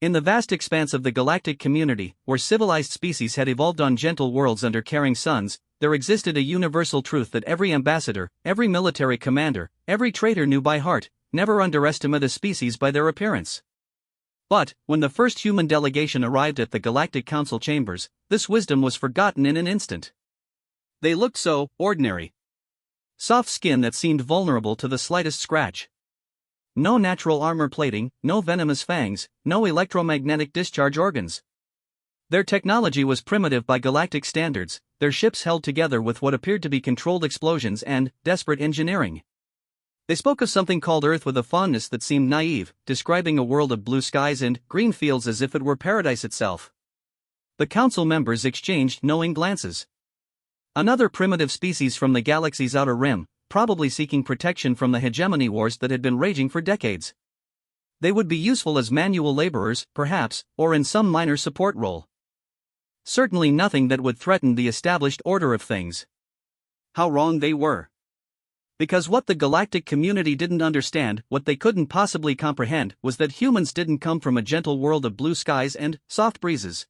In the vast expanse of the galactic community, where civilized species had evolved on gentle worlds under caring suns, there existed a universal truth that every ambassador, every military commander, every trader knew by heart: never underestimate a species by their appearance. But, when the first human delegation arrived at the Galactic Council chambers, this wisdom was forgotten in an instant. They looked so ordinary. Soft skin that seemed vulnerable to the slightest scratch. No natural armor plating, no venomous fangs, no electromagnetic discharge organs. Their technology was primitive by galactic standards, their ships held together with what appeared to be controlled explosions and desperate engineering. They spoke of something called Earth with a fondness that seemed naive, describing a world of blue skies and green fields as if it were paradise itself. The council members exchanged knowing glances. Another primitive species from the galaxy's outer rim, probably seeking protection from the hegemony wars that had been raging for decades. They would be useful as manual laborers, perhaps, or in some minor support role. Certainly nothing that would threaten the established order of things. How wrong they were. Because what the galactic community didn't understand, what they couldn't possibly comprehend, was that humans didn't come from a gentle world of blue skies and soft breezes.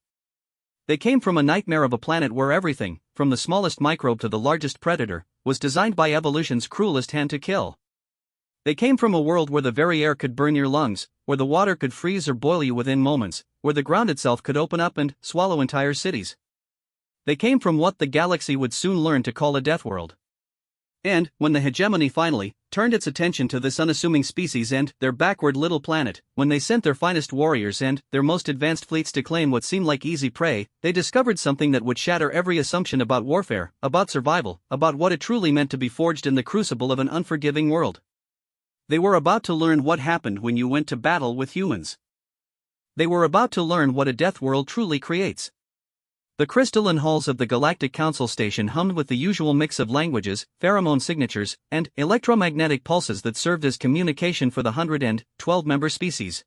They came from a nightmare of a planet where everything, from the smallest microbe to the largest predator, was designed by evolution's cruelest hand to kill. They came from a world where the very air could burn your lungs, where the water could freeze or boil you within moments, where the ground itself could open up and swallow entire cities. They came from what the galaxy would soon learn to call a Deathworld. And, when the hegemony finally turned its attention to this unassuming species and their backward little planet, when they sent their finest warriors and their most advanced fleets to claim what seemed like easy prey, they discovered something that would shatter every assumption about warfare, about survival, about what it truly meant to be forged in the crucible of an unforgiving world. They were about to learn what happened when you went to battle with humans. They were about to learn what a death world truly creates. The crystalline halls of the Galactic Council Station hummed with the usual mix of languages, pheromone signatures, and electromagnetic pulses that served as communication for the 112-member species.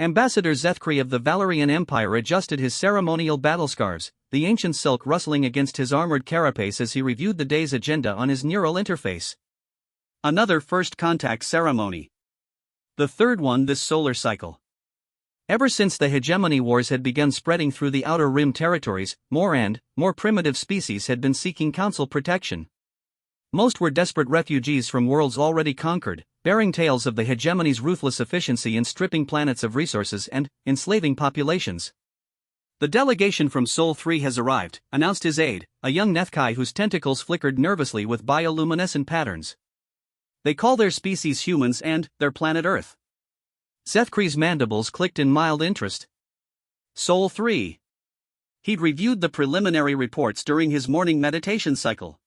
Ambassador Zethkri of the Valerian Empire adjusted his ceremonial battle scarves, the ancient silk rustling against his armored carapace as he reviewed the day's agenda on his neural interface. Another first contact ceremony. The third one this solar cycle. Ever since the hegemony wars had begun spreading through the outer rim territories, more and more primitive species had been seeking council protection. Most were desperate refugees from worlds already conquered, bearing tales of the hegemony's ruthless efficiency in stripping planets of resources and enslaving populations. The delegation from Sol 3 has arrived, announced his aide, a young Nethkai whose tentacles flickered nervously with bioluminescent patterns. They call their species humans and their planet Earth. Zethkri's mandibles clicked in mild interest. Sol 3. He'd reviewed the preliminary reports during his morning meditation cycle.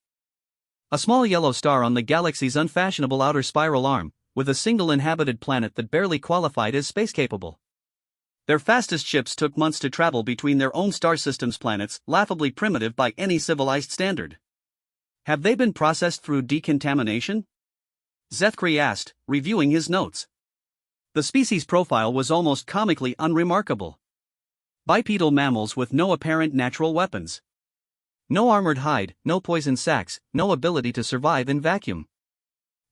A small yellow star on the galaxy's unfashionable outer spiral arm, with a single inhabited planet that barely qualified as space-capable. Their fastest ships took months to travel between their own star system's planets, laughably primitive by any civilized standard. Have they been processed through decontamination? Zethkri asked, reviewing his notes. The species profile was almost comically unremarkable. Bipedal mammals with no apparent natural weapons. No armored hide, no poison sacs, no ability to survive in vacuum.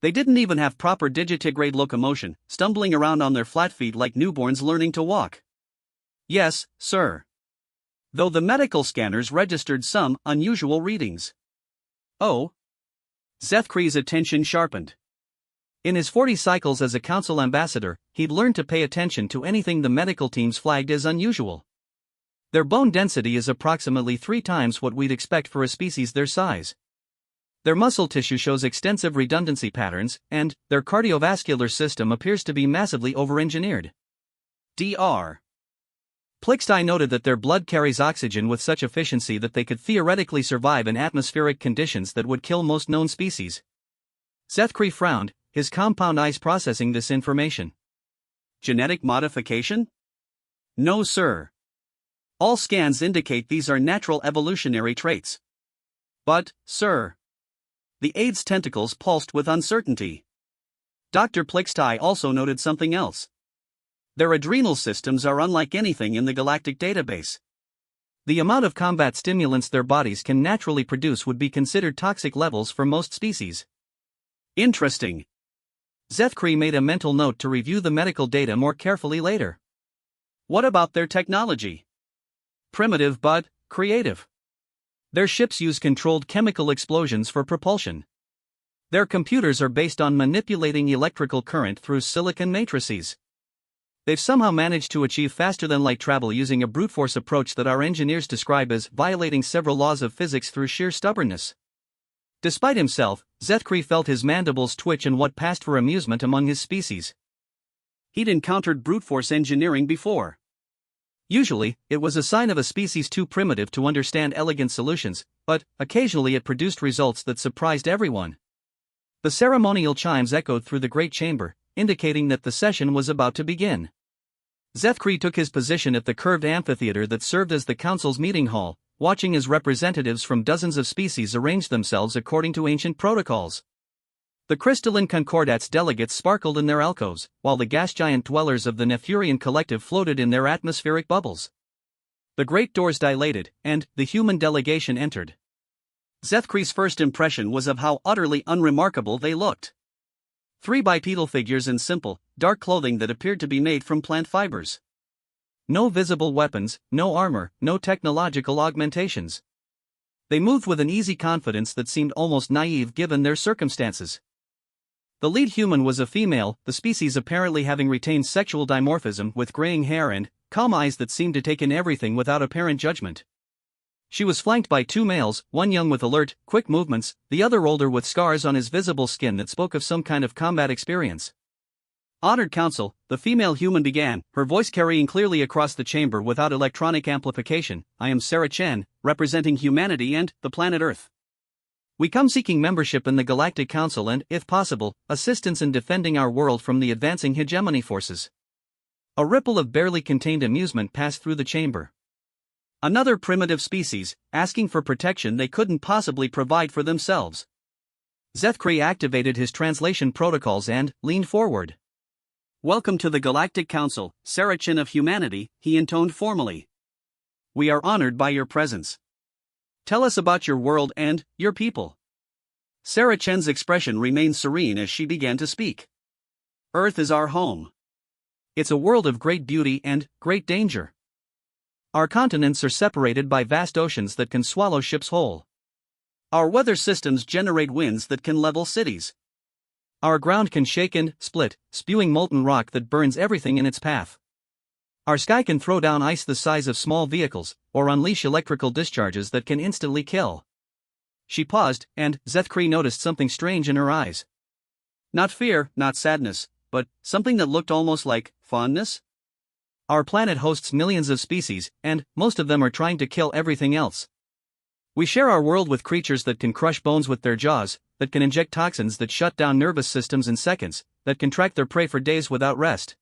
They didn't even have proper digitigrade locomotion, stumbling around on their flat feet like newborns learning to walk. Yes, sir. Though the medical scanners registered some unusual readings. Oh. Zethkri's attention sharpened. In his 40 cycles as a council ambassador, he'd learned to pay attention to anything the medical teams flagged as unusual. Their bone density is approximately 3 times what we'd expect for a species their size. Their muscle tissue shows extensive redundancy patterns, and their cardiovascular system appears to be massively over-engineered. Dr. Plixtai noted that their blood carries oxygen with such efficiency that they could theoretically survive in atmospheric conditions that would kill most known species. Zethkri frowned, his compound eyes processing this information. Genetic modification? No, sir. All scans indicate these are natural evolutionary traits. But, sir. The aide's tentacles pulsed with uncertainty. Dr. Plixtai also noted something else. Their adrenal systems are unlike anything in the galactic database. The amount of combat stimulants their bodies can naturally produce would be considered toxic levels for most species. Interesting. Zethkri made a mental note to review the medical data more carefully later. What about their technology? Primitive but creative. Their ships use controlled chemical explosions for propulsion. Their computers are based on manipulating electrical current through silicon matrices. They've somehow managed to achieve faster-than-light travel using a brute force approach that our engineers describe as violating several laws of physics through sheer stubbornness. Despite himself, Zethkri felt his mandibles twitch in what passed for amusement among his species. He'd encountered brute force engineering before. Usually, it was a sign of a species too primitive to understand elegant solutions, but occasionally it produced results that surprised everyone. The ceremonial chimes echoed through the great chamber, indicating that the session was about to begin. Zethkri took his position at the curved amphitheater that served as the council's meeting hall, watching as representatives from dozens of species arranged themselves according to ancient protocols. The crystalline concordats delegates sparkled in their alcoves, while the gas giant dwellers of the Nefurian collective floated in their atmospheric bubbles. The great doors dilated, and the human delegation entered. Zethkri's first impression was of how utterly unremarkable they looked. Three bipedal figures in simple, dark clothing that appeared to be made from plant fibers. No visible weapons, no armor, no technological augmentations. They moved with an easy confidence that seemed almost naive given their circumstances. The lead human was a female, the species apparently having retained sexual dimorphism with graying hair and calm eyes that seemed to take in everything without apparent judgment. She was flanked by two males, one young with alert, quick movements, the other older with scars on his visible skin that spoke of some kind of combat experience. Honored Council, the female human began, her voice carrying clearly across the chamber without electronic amplification. I am Sarah Chen, representing humanity and the planet Earth. We come seeking membership in the Galactic Council and, if possible, assistance in defending our world from the advancing hegemony forces. A ripple of barely contained amusement passed through the chamber. Another primitive species, asking for protection they couldn't possibly provide for themselves. Zethkri activated his translation protocols and leaned forward. Welcome to the Galactic Council, Sarah Chen of humanity, he intoned formally. We are honored by your presence. Tell us about your world and your people. Sarah Chen's expression remained serene as she began to speak. Earth is our home. It's a world of great beauty and great danger. Our continents are separated by vast oceans that can swallow ships whole. Our weather systems generate winds that can level cities. Our ground can shake and split, spewing molten rock that burns everything in its path. Our sky can throw down ice the size of small vehicles, or unleash electrical discharges that can instantly kill. She paused, and Zethkri noticed something strange in her eyes. Not fear, not sadness, but something that looked almost like fondness. Our planet hosts millions of species, and most of them are trying to kill everything else. We share our world with creatures that can crush bones with their jaws, that can inject toxins that shut down nervous systems in seconds, that can track their prey for days without rest.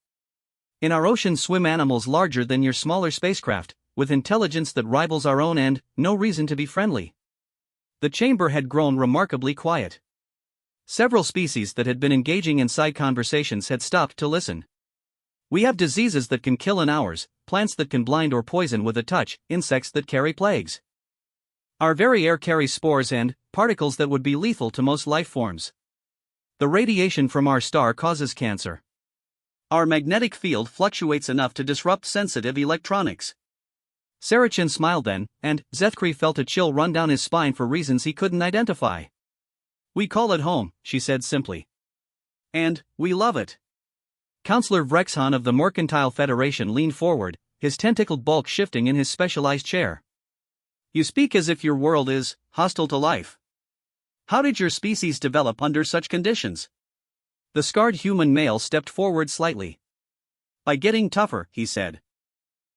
In our oceans swim animals larger than your smaller spacecraft, with intelligence that rivals our own and no reason to be friendly. The chamber had grown remarkably quiet. Several species that had been engaging in side conversations had stopped to listen. We have diseases that can kill in hours, plants that can blind or poison with a touch, insects that carry plagues. Our very air carries spores and particles that would be lethal to most life forms. The radiation from our star causes cancer. Our magnetic field fluctuates enough to disrupt sensitive electronics. Sarah Chen smiled then, and Zethkri felt a chill run down his spine for reasons he couldn't identify. We call it home, she said simply. And we love it. Councillor Vrexhan of the Mercantile Federation leaned forward, his tentacled bulk shifting in his specialized chair. You speak as if your world is hostile to life. How did your species develop under such conditions? The scarred human male stepped forward slightly. By getting tougher, he said.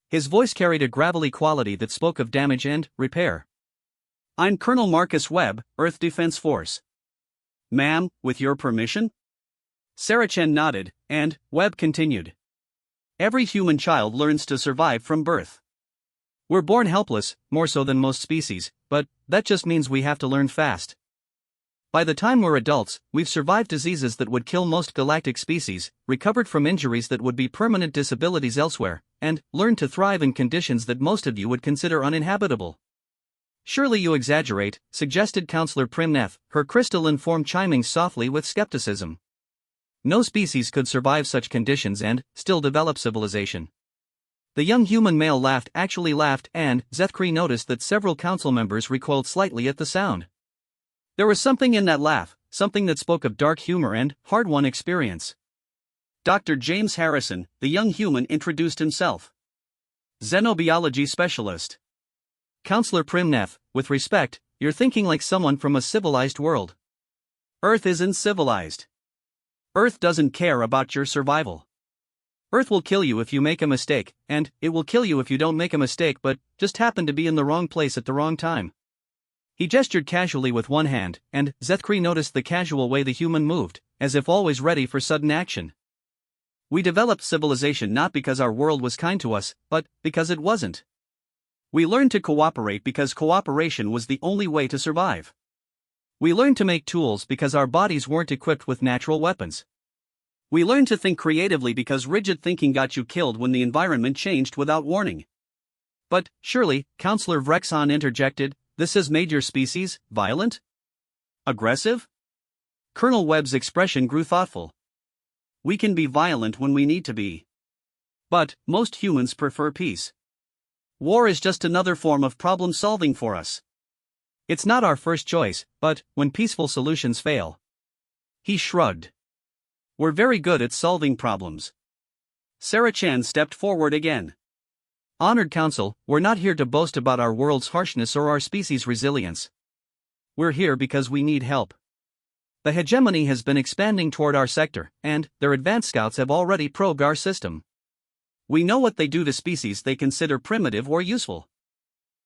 His voice carried a gravelly quality that spoke of damage and repair. I'm Colonel Marcus Webb, Earth Defense Force. Ma'am, with your permission? Sarah Chen nodded, and Webb continued. Every human child learns to survive from birth. We're born helpless, more so than most species, but that just means we have to learn fast. By the time we're adults, we've survived diseases that would kill most galactic species, recovered from injuries that would be permanent disabilities elsewhere, and learned to thrive in conditions that most of you would consider uninhabitable. Surely you exaggerate, suggested Councillor Primneth, her crystalline form chiming softly with skepticism. No species could survive such conditions and still develop civilization. The young human male actually laughed, and Zethkri noticed that several council members recoiled slightly at the sound. There was something in that laugh, something that spoke of dark humor and hard-won experience. Dr. James Harrison, the young human, introduced himself. Xenobiology specialist. Counselor Primneff, with respect, you're thinking like someone from a civilized world. Earth isn't civilized. Earth doesn't care about your survival. Earth will kill you if you make a mistake, and it will kill you if you don't make a mistake but just happen to be in the wrong place at the wrong time. He gestured casually with one hand, and Zethkri noticed the casual way the human moved, as if always ready for sudden action. We developed civilization not because our world was kind to us, but because it wasn't. We learned to cooperate because cooperation was the only way to survive. We learned to make tools because our bodies weren't equipped with natural weapons. We learned to think creatively because rigid thinking got you killed when the environment changed without warning. But, surely, Counselor Vrexon interjected, this has made your species violent? Aggressive? Colonel Webb's expression grew thoughtful. We can be violent when we need to be. But, most humans prefer peace. War is just another form of problem solving for us. It's not our first choice, but, when peaceful solutions fail. He shrugged. We're very good at solving problems. Sarah Chan stepped forward again. Honored Council, we're not here to boast about our world's harshness or our species' resilience. We're here because we need help. The hegemony has been expanding toward our sector, and their advanced scouts have already probed our system. We know what they do to species they consider primitive or useful.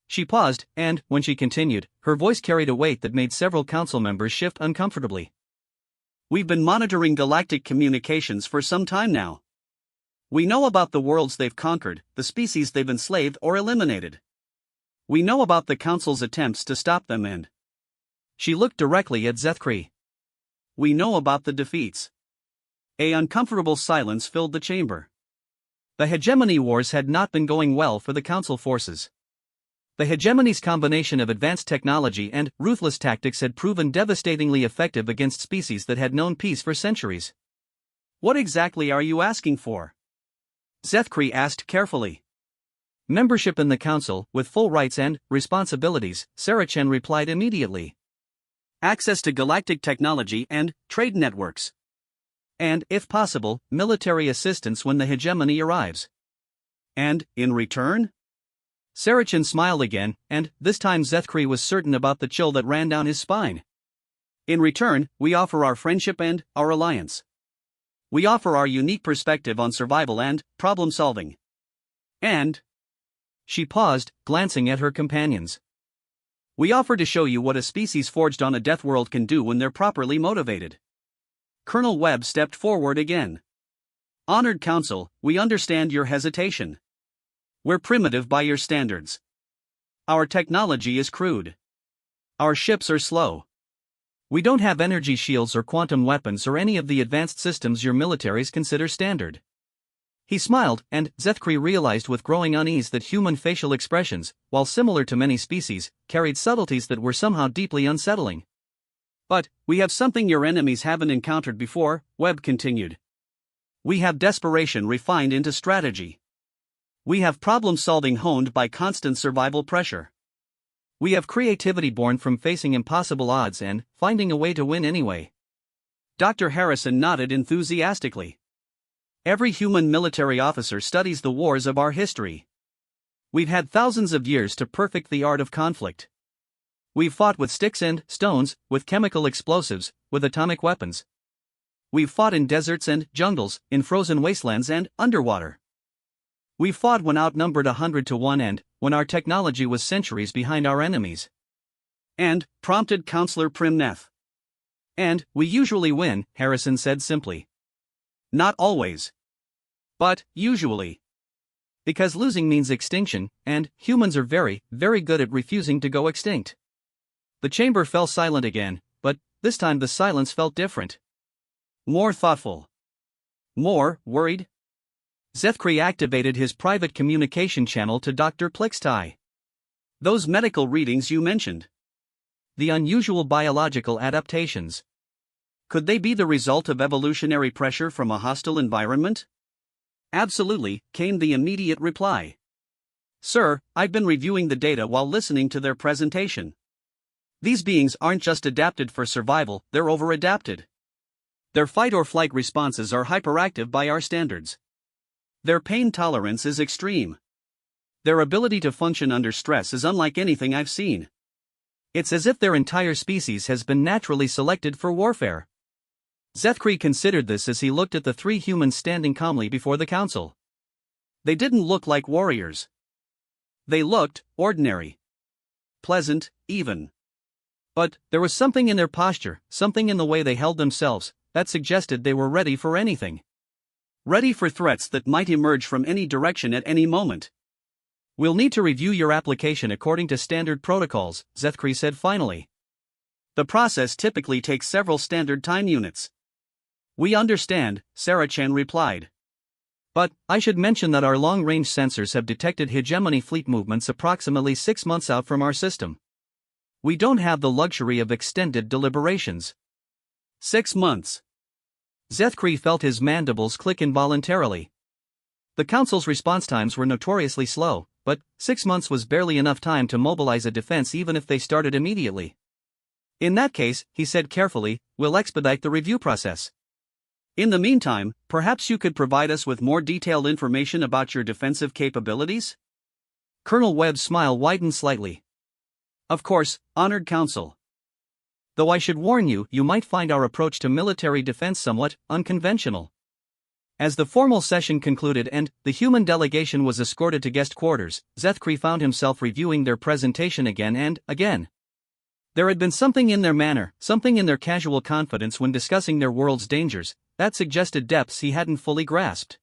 She paused, and, when she continued, her voice carried a weight that made several council members shift uncomfortably. We've been monitoring galactic communications for some time now. We know about the worlds they've conquered, the species they've enslaved or eliminated. We know about the Council's attempts to stop them and... She looked directly at Zethkri. We know about the defeats. An uncomfortable silence filled the chamber. The hegemony wars had not been going well for the Council forces. The hegemony's combination of advanced technology and ruthless tactics had proven devastatingly effective against species that had known peace for centuries. What exactly are you asking for? Zethkri asked carefully. Membership in the Council, with full rights and responsibilities, Sarah Chen replied immediately. Access to galactic technology and trade networks. And, if possible, military assistance when the hegemony arrives. And, in return? Sarah Chen smiled again, and, this time Zethkri was certain about the chill that ran down his spine. In return, we offer our friendship and our alliance. We offer our unique perspective on survival and problem solving. And... She paused, glancing at her companions. We offer to show you what a species forged on a Deathworld can do when they're properly motivated. Colonel Webb stepped forward again. Honored Council, we understand your hesitation. We're primitive by your standards. Our technology is crude. Our ships are slow. We don't have energy shields or quantum weapons or any of the advanced systems your militaries consider standard. He smiled, and Zethkri realized with growing unease that human facial expressions, while similar to many species, carried subtleties that were somehow deeply unsettling. But, we have something your enemies haven't encountered before, Webb continued. We have desperation refined into strategy. We have problem-solving honed by constant survival pressure. We have creativity born from facing impossible odds and finding a way to win anyway. Dr. Harrison nodded enthusiastically. Every human military officer studies the wars of our history. We've had thousands of years to perfect the art of conflict. We've fought with sticks and stones, with chemical explosives, with atomic weapons. We've fought in deserts and jungles, in frozen wastelands and underwater. We fought when outnumbered 100 to 1 and when our technology was centuries behind our enemies. And, prompted Counselor Primneff. And, we usually win, Harrison said simply. Not always. But, usually. Because losing means extinction, and humans are very, very good at refusing to go extinct. The chamber fell silent again, but this time the silence felt different. More thoughtful. More worried. Zethkri activated his private communication channel to Dr. Plixtai. Those medical readings you mentioned. The unusual biological adaptations. Could they be the result of evolutionary pressure from a hostile environment? Absolutely, came the immediate reply. Sir, I've been reviewing the data while listening to their presentation. These beings aren't just adapted for survival, they're over-adapted. Their fight-or-flight responses are hyperactive by our standards. Their pain tolerance is extreme. Their ability to function under stress is unlike anything I've seen. It's as if their entire species has been naturally selected for warfare. Zethkri considered this as he looked at the three humans standing calmly before the council. They didn't look like warriors. They looked ordinary. Pleasant, even. But there was something in their posture, something in the way they held themselves, that suggested they were ready for anything. Ready for threats that might emerge from any direction at any moment. We'll need to review your application according to standard protocols, Zethkri said finally. The process typically takes several standard time units. We understand, Sarachan replied. But, I should mention that our long-range sensors have detected hegemony fleet movements approximately 6 months out from our system. We don't have the luxury of extended deliberations. 6 months. Zethkri felt his mandibles click involuntarily. The Council's response times were notoriously slow, but 6 months was barely enough time to mobilize a defense even if they started immediately. In that case, he said carefully, we'll expedite the review process. In the meantime, perhaps you could provide us with more detailed information about your defensive capabilities? Colonel Webb's smile widened slightly. Of course, Honored Council. Though I should warn you, you might find our approach to military defense somewhat unconventional. As the formal session concluded and the human delegation was escorted to guest quarters, Zethkri found himself reviewing their presentation again and again. There had been something in their manner, something in their casual confidence when discussing their world's dangers, that suggested depths he hadn't fully grasped.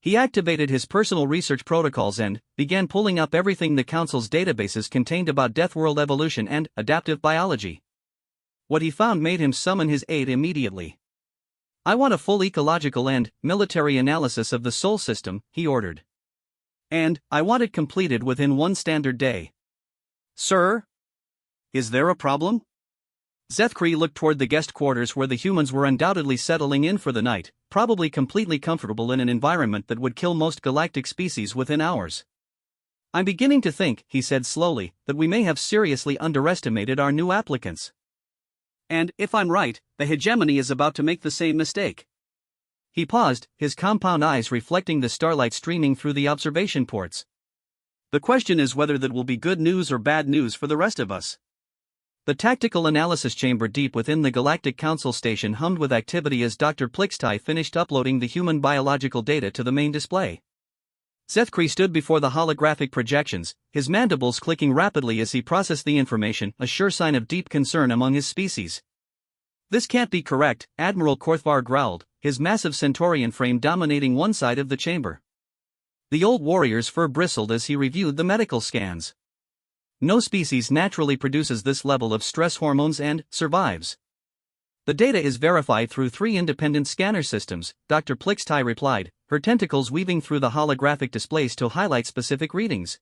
He activated his personal research protocols and began pulling up everything the Council's databases contained about Deathworld evolution and adaptive biology. What he found made him summon his aide immediately. I want a full ecological and military analysis of the Sol system, he ordered. And I want it completed within 1 standard day. Sir? Is there a problem? Zethkri looked toward the guest quarters where the humans were undoubtedly settling in for the night, probably completely comfortable in an environment that would kill most galactic species within hours. I'm beginning to think, he said slowly, that we may have seriously underestimated our new applicants. And, if I'm right, the hegemony is about to make the same mistake. He paused, his compound eyes reflecting the starlight streaming through the observation ports. The question is whether that will be good news or bad news for the rest of us. The tactical analysis chamber deep within the Galactic Council station hummed with activity as Dr. Plixtai finished uploading the human biological data to the main display. Zethkri stood before the holographic projections, his mandibles clicking rapidly as he processed the information, a sure sign of deep concern among his species. This can't be correct, Admiral Korthvar growled, his massive Centaurian frame dominating one side of the chamber. The old warrior's fur bristled as he reviewed the medical scans. No species naturally produces this level of stress hormones and survives. The data is verified through 3 independent scanner systems, Dr. Plixtai replied, her tentacles weaving through the holographic displays to highlight specific readings.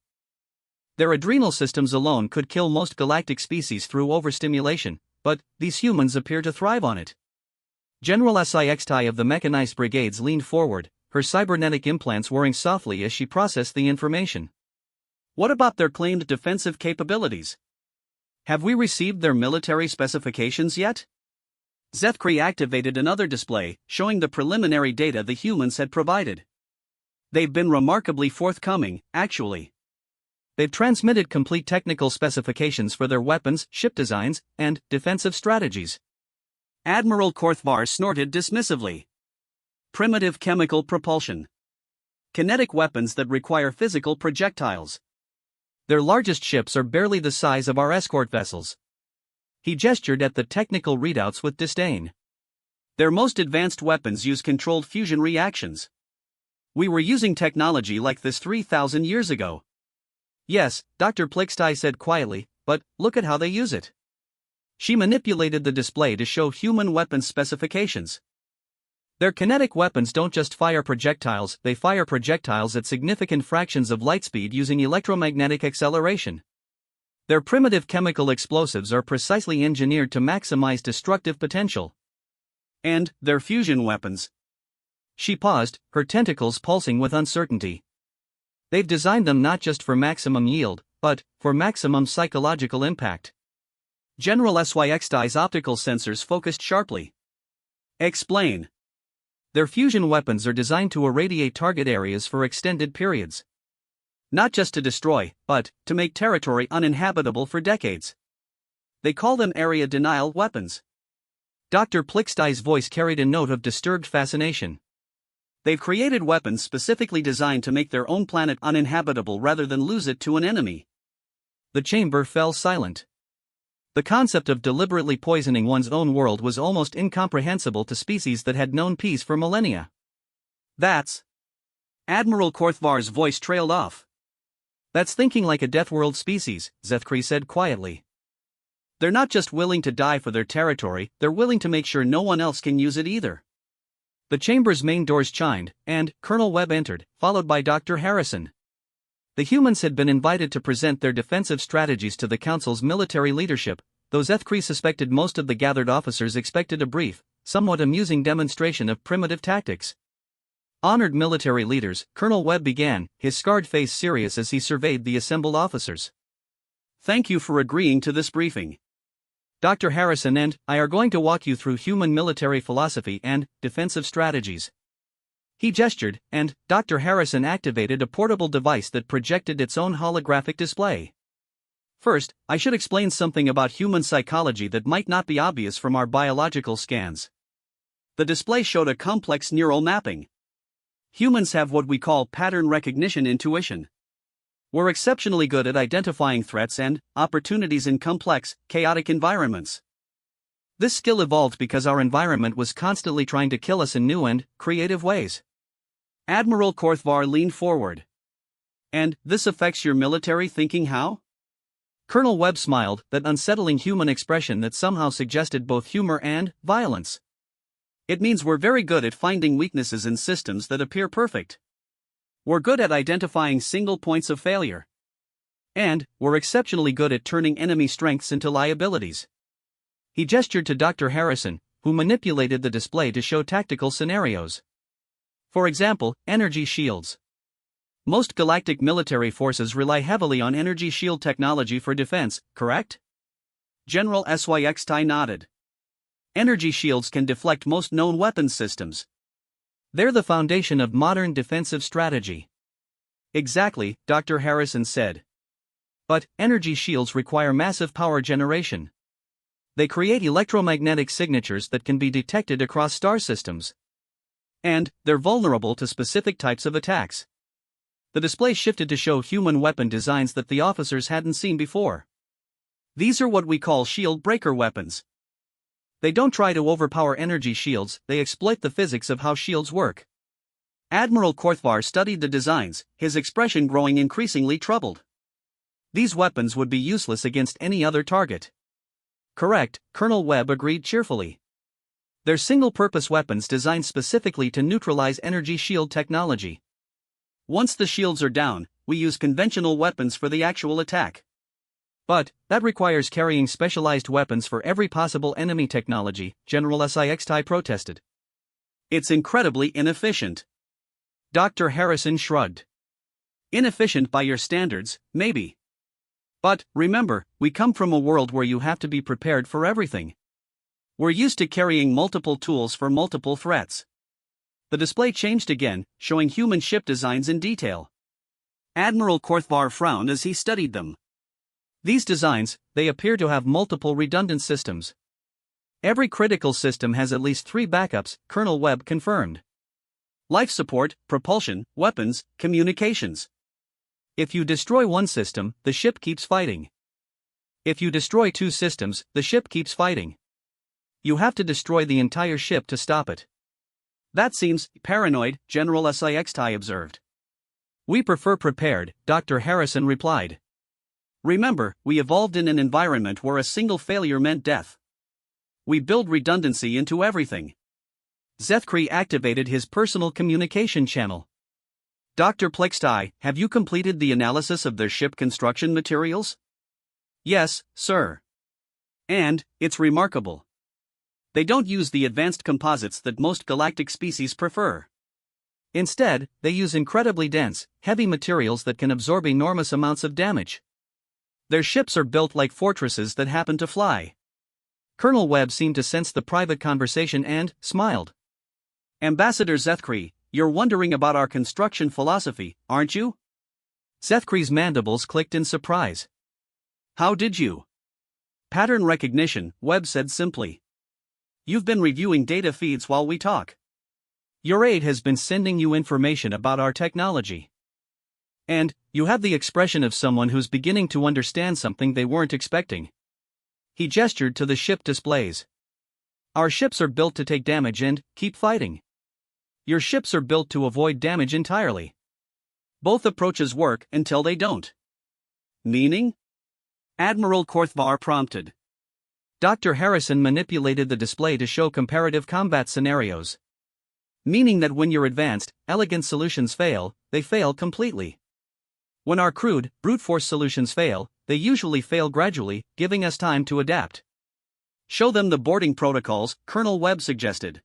Their adrenal systems alone could kill most galactic species through overstimulation, but these humans appear to thrive on it. General Sixtai of the mechanized brigades leaned forward, her cybernetic implants whirring softly as she processed the information. What about their claimed defensive capabilities? Have we received their military specifications yet? Zethkri activated another display, showing the preliminary data the humans had provided. They've been remarkably forthcoming, actually. They've transmitted complete technical specifications for their weapons, ship designs, and defensive strategies. Admiral Korthvar snorted dismissively. Primitive chemical propulsion. Kinetic weapons that require physical projectiles. Their largest ships are barely the size of our escort vessels. He gestured at the technical readouts with disdain. Their most advanced weapons use controlled fusion reactions. We were using technology like this 3,000 years ago. Yes, Dr. Plixtai said quietly, but look at how they use it. She manipulated the display to show human weapons specifications. Their kinetic weapons don't just fire projectiles, they fire projectiles at significant fractions of light speed using electromagnetic acceleration. Their primitive chemical explosives are precisely engineered to maximize destructive potential. And their fusion weapons. She paused, her tentacles pulsing with uncertainty. They've designed them not just for maximum yield, but for maximum psychological impact. General SYX's optical sensors focused sharply. Explain. Their fusion weapons are designed to irradiate target areas for extended periods. Not just to destroy, but to make territory uninhabitable for decades. They call them area denial weapons. Dr. Plixtai's voice carried a note of disturbed fascination. They've created weapons specifically designed to make their own planet uninhabitable rather than lose it to an enemy. The chamber fell silent. The concept of deliberately poisoning one's own world was almost incomprehensible to species that had known peace for millennia. That's... Admiral Korthvar's voice trailed off. That's thinking like a Deathworld species, Zethkri said quietly. They're not just willing to die for their territory, they're willing to make sure no one else can use it either. The chamber's main doors chimed, and Colonel Webb entered, followed by Dr. Harrison. The humans had been invited to present their defensive strategies to the Council's military leadership, though Zethkri suspected most of the gathered officers expected a brief, somewhat amusing demonstration of primitive tactics. Honored military leaders, Colonel Webb began, his scarred face serious as he surveyed the assembled officers. Thank you for agreeing to this briefing. Dr. Harrison and I are going to walk you through human military philosophy and defensive strategies. He gestured, and Dr. Harrison activated a portable device that projected its own holographic display. First, I should explain something about human psychology that might not be obvious from our biological scans. The display showed a complex neural mapping. Humans have what we call pattern recognition intuition. We're exceptionally good at identifying threats and opportunities in complex, chaotic environments. This skill evolved because our environment was constantly trying to kill us in new and creative ways. Admiral Korthvar leaned forward. And this affects your military thinking how? Colonel Webb smiled, that unsettling human expression that somehow suggested both humor and violence. It means we're very good at finding weaknesses in systems that appear perfect. We're good at identifying single points of failure. And we're exceptionally good at turning enemy strengths into liabilities. He gestured to Dr. Harrison, who manipulated the display to show tactical scenarios. For example, energy shields. Most galactic military forces rely heavily on energy shield technology for defense, correct? General SYXI nodded. Energy shields can deflect most known weapons systems. They're the foundation of modern defensive strategy. Exactly, Dr. Harrison said. But energy shields require massive power generation. They create electromagnetic signatures that can be detected across star systems. And they're vulnerable to specific types of attacks. The display shifted to show human weapon designs that the officers hadn't seen before. These are what we call shield breaker weapons. They don't try to overpower energy shields, they exploit the physics of how shields work. Admiral Korthvar studied the designs, his expression growing increasingly troubled. These weapons would be useless against any other target. Correct, Colonel Webb agreed cheerfully. They're single-purpose weapons designed specifically to neutralize energy shield technology. Once the shields are down, we use conventional weapons for the actual attack. But that requires carrying specialized weapons for every possible enemy technology, General SIXTI protested. It's incredibly inefficient. Dr. Harrison shrugged. Inefficient by your standards, maybe. But remember, we come from a world where you have to be prepared for everything. We're used to carrying multiple tools for multiple threats. The display changed again, showing human ship designs in detail. Admiral Korthvar frowned as he studied them. These designs, they appear to have multiple redundant systems. Every critical system has at least 3 backups, Colonel Webb confirmed. Life support, propulsion, weapons, communications. If you destroy one system, the ship keeps fighting. If you destroy 2 systems, the ship keeps fighting. You have to destroy the entire ship to stop it. That seems paranoid, General SIXTI observed. We prefer prepared, Dr. Harrison replied. Remember, we evolved in an environment where a single failure meant death. We build redundancy into everything. Zethkri activated his personal communication channel. Dr. Plixtai, have you completed the analysis of their ship construction materials? Yes, sir. And it's remarkable. They don't use the advanced composites that most galactic species prefer. Instead, they use incredibly dense, heavy materials that can absorb enormous amounts of damage. Their ships are built like fortresses that happen to fly. Colonel Webb seemed to sense the private conversation and smiled. Ambassador Zethkri, you're wondering about our construction philosophy, aren't you? Zethkri's mandibles clicked in surprise. How did you? Pattern recognition, Webb said simply. You've been reviewing data feeds while we talk. Your aide has been sending you information about our technology. And, you have the expression of someone who's beginning to understand something they weren't expecting. He gestured to the ship displays. Our ships are built to take damage and keep fighting. Your ships are built to avoid damage entirely. Both approaches work until they don't. Meaning? Admiral Korthvar prompted. Dr. Harrison manipulated the display to show comparative combat scenarios. Meaning that when your advanced, elegant solutions fail, they fail completely. When our crude, brute force solutions fail, they usually fail gradually, giving us time to adapt. Show them the boarding protocols, Colonel Webb suggested.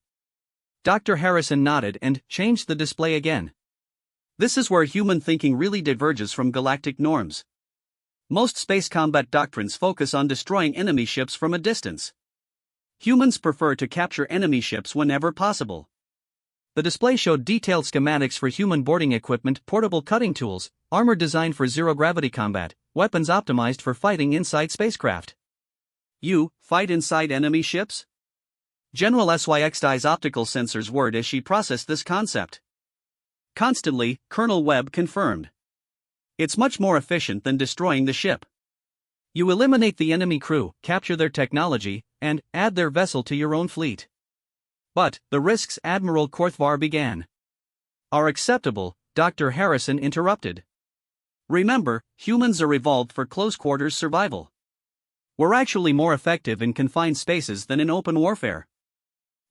Dr. Harrison nodded and changed the display again. This is where human thinking really diverges from galactic norms. Most space combat doctrines focus on destroying enemy ships from a distance. Humans prefer to capture enemy ships whenever possible. The display showed detailed schematics for human boarding equipment, portable cutting tools, armor designed for zero-gravity combat, weapons optimized for fighting inside spacecraft. You fight inside enemy ships? General SYXDI's optical sensors whirred as she processed this concept. Constantly, Colonel Webb confirmed. It's much more efficient than destroying the ship. You eliminate the enemy crew, capture their technology, and add their vessel to your own fleet. But, the risks, Admiral Korthvar began. Are acceptable, Dr. Harrison interrupted. Remember, humans are evolved for close-quarters survival. We're actually more effective in confined spaces than in open warfare.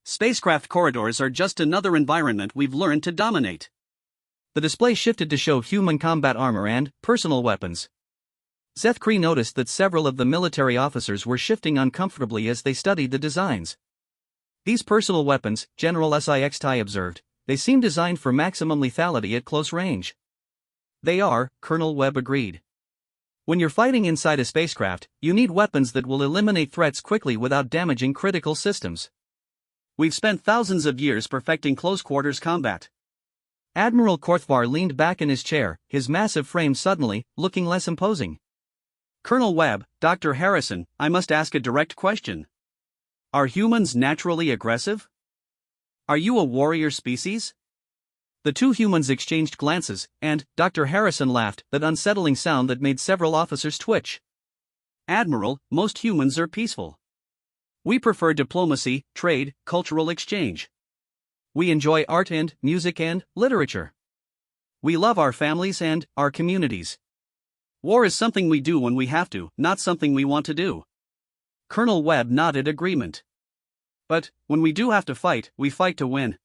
Spacecraft corridors are just another environment we've learned to dominate. The display shifted to show human combat armor and personal weapons. Zethkri noticed that several of the military officers were shifting uncomfortably as they studied the designs. These personal weapons, General SIXTI observed, they seem designed for maximum lethality at close range. They are, Colonel Webb agreed. When you're fighting inside a spacecraft, you need weapons that will eliminate threats quickly without damaging critical systems. We've spent thousands of years perfecting close-quarters combat. Admiral Korthvar leaned back in his chair, his massive frame suddenly looking less imposing. Colonel Webb, Dr. Harrison, I must ask a direct question. Are humans naturally aggressive? Are you a warrior species? The two humans exchanged glances, and Dr. Harrison laughed, that unsettling sound that made several officers twitch. Admiral, most humans are peaceful. We prefer diplomacy, trade, cultural exchange. We enjoy art and music and literature. We love our families and our communities. War is something we do when we have to, not something we want to do. Colonel Webb nodded agreement. But, when we do have to fight, we fight to win.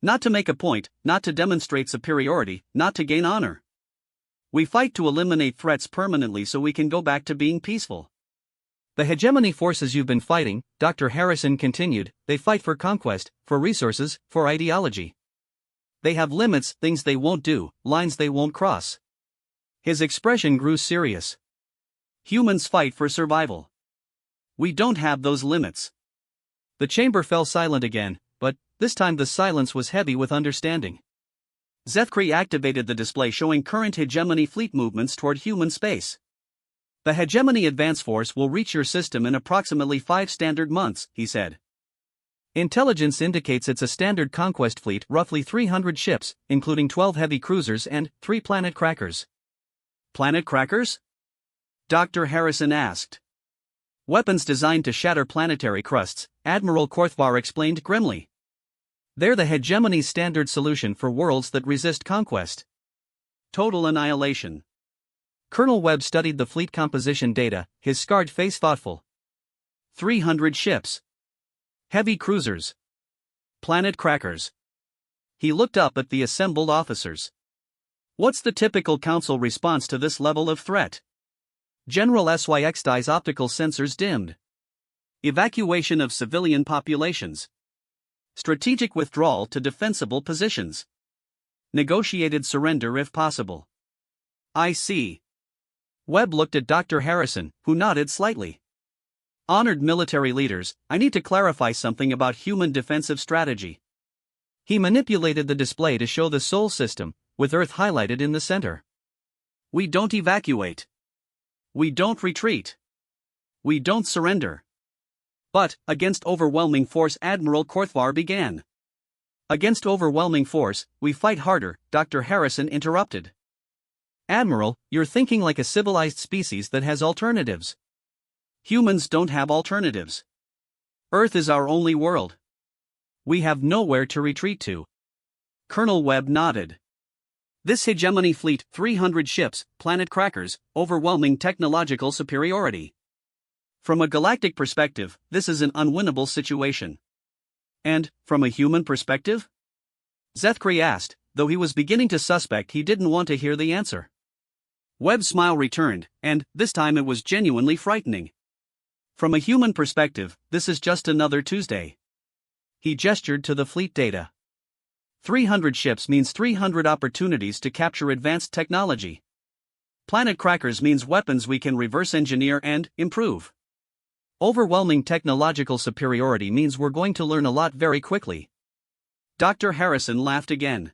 Not to make a point, not to demonstrate superiority, not to gain honor. We fight to eliminate threats permanently so we can go back to being peaceful. The hegemony forces you've been fighting, Dr. Harrison continued, they fight for conquest, for resources, for ideology. They have limits, things they won't do, lines they won't cross. His expression grew serious. Humans fight for survival. We don't have those limits. The chamber fell silent again, but this time the silence was heavy with understanding. Zethkri activated the display showing current hegemony fleet movements toward human space. The hegemony advance force will reach your system in approximately 5 standard months, he said. Intelligence indicates it's a standard conquest fleet, roughly 300 ships, including 12 heavy cruisers and 3 planet crackers. Planet crackers? Dr. Harrison asked. Weapons designed to shatter planetary crusts, Admiral Korthvar explained grimly. They're the hegemony's standard solution for worlds that resist conquest. Total annihilation. Colonel Webb studied the fleet composition data, his scarred face thoughtful. 300 ships. Heavy cruisers. Planet crackers. He looked up at the assembled officers. What's the typical council response to this level of threat? General SYXDI's optical sensors dimmed. Evacuation of civilian populations. Strategic withdrawal to defensible positions. Negotiated surrender if possible. I see. Webb looked at Dr. Harrison, who nodded slightly. Honored military leaders, I need to clarify something about human defensive strategy. He manipulated the display to show the Sol system, with Earth highlighted in the center. We don't evacuate. We don't retreat. We don't surrender. But, against overwhelming force, Admiral Korthvar began. Against overwhelming force, we fight harder, Dr. Harrison interrupted. Admiral, you're thinking like a civilized species that has alternatives. Humans don't have alternatives. Earth is our only world. We have nowhere to retreat to. Colonel Webb nodded. This hegemony fleet, 300 ships, planet crackers, overwhelming technological superiority. From a galactic perspective, this is an unwinnable situation. And, from a human perspective? Zethkri asked, though he was beginning to suspect he didn't want to hear the answer. Webb's smile returned, and, this time it was genuinely frightening. From a human perspective, this is just another Tuesday. He gestured to the fleet data. 300 ships means 300 opportunities to capture advanced technology. Planet crackers means weapons we can reverse engineer and improve. Overwhelming technological superiority means we're going to learn a lot very quickly. Dr. Harrison laughed again.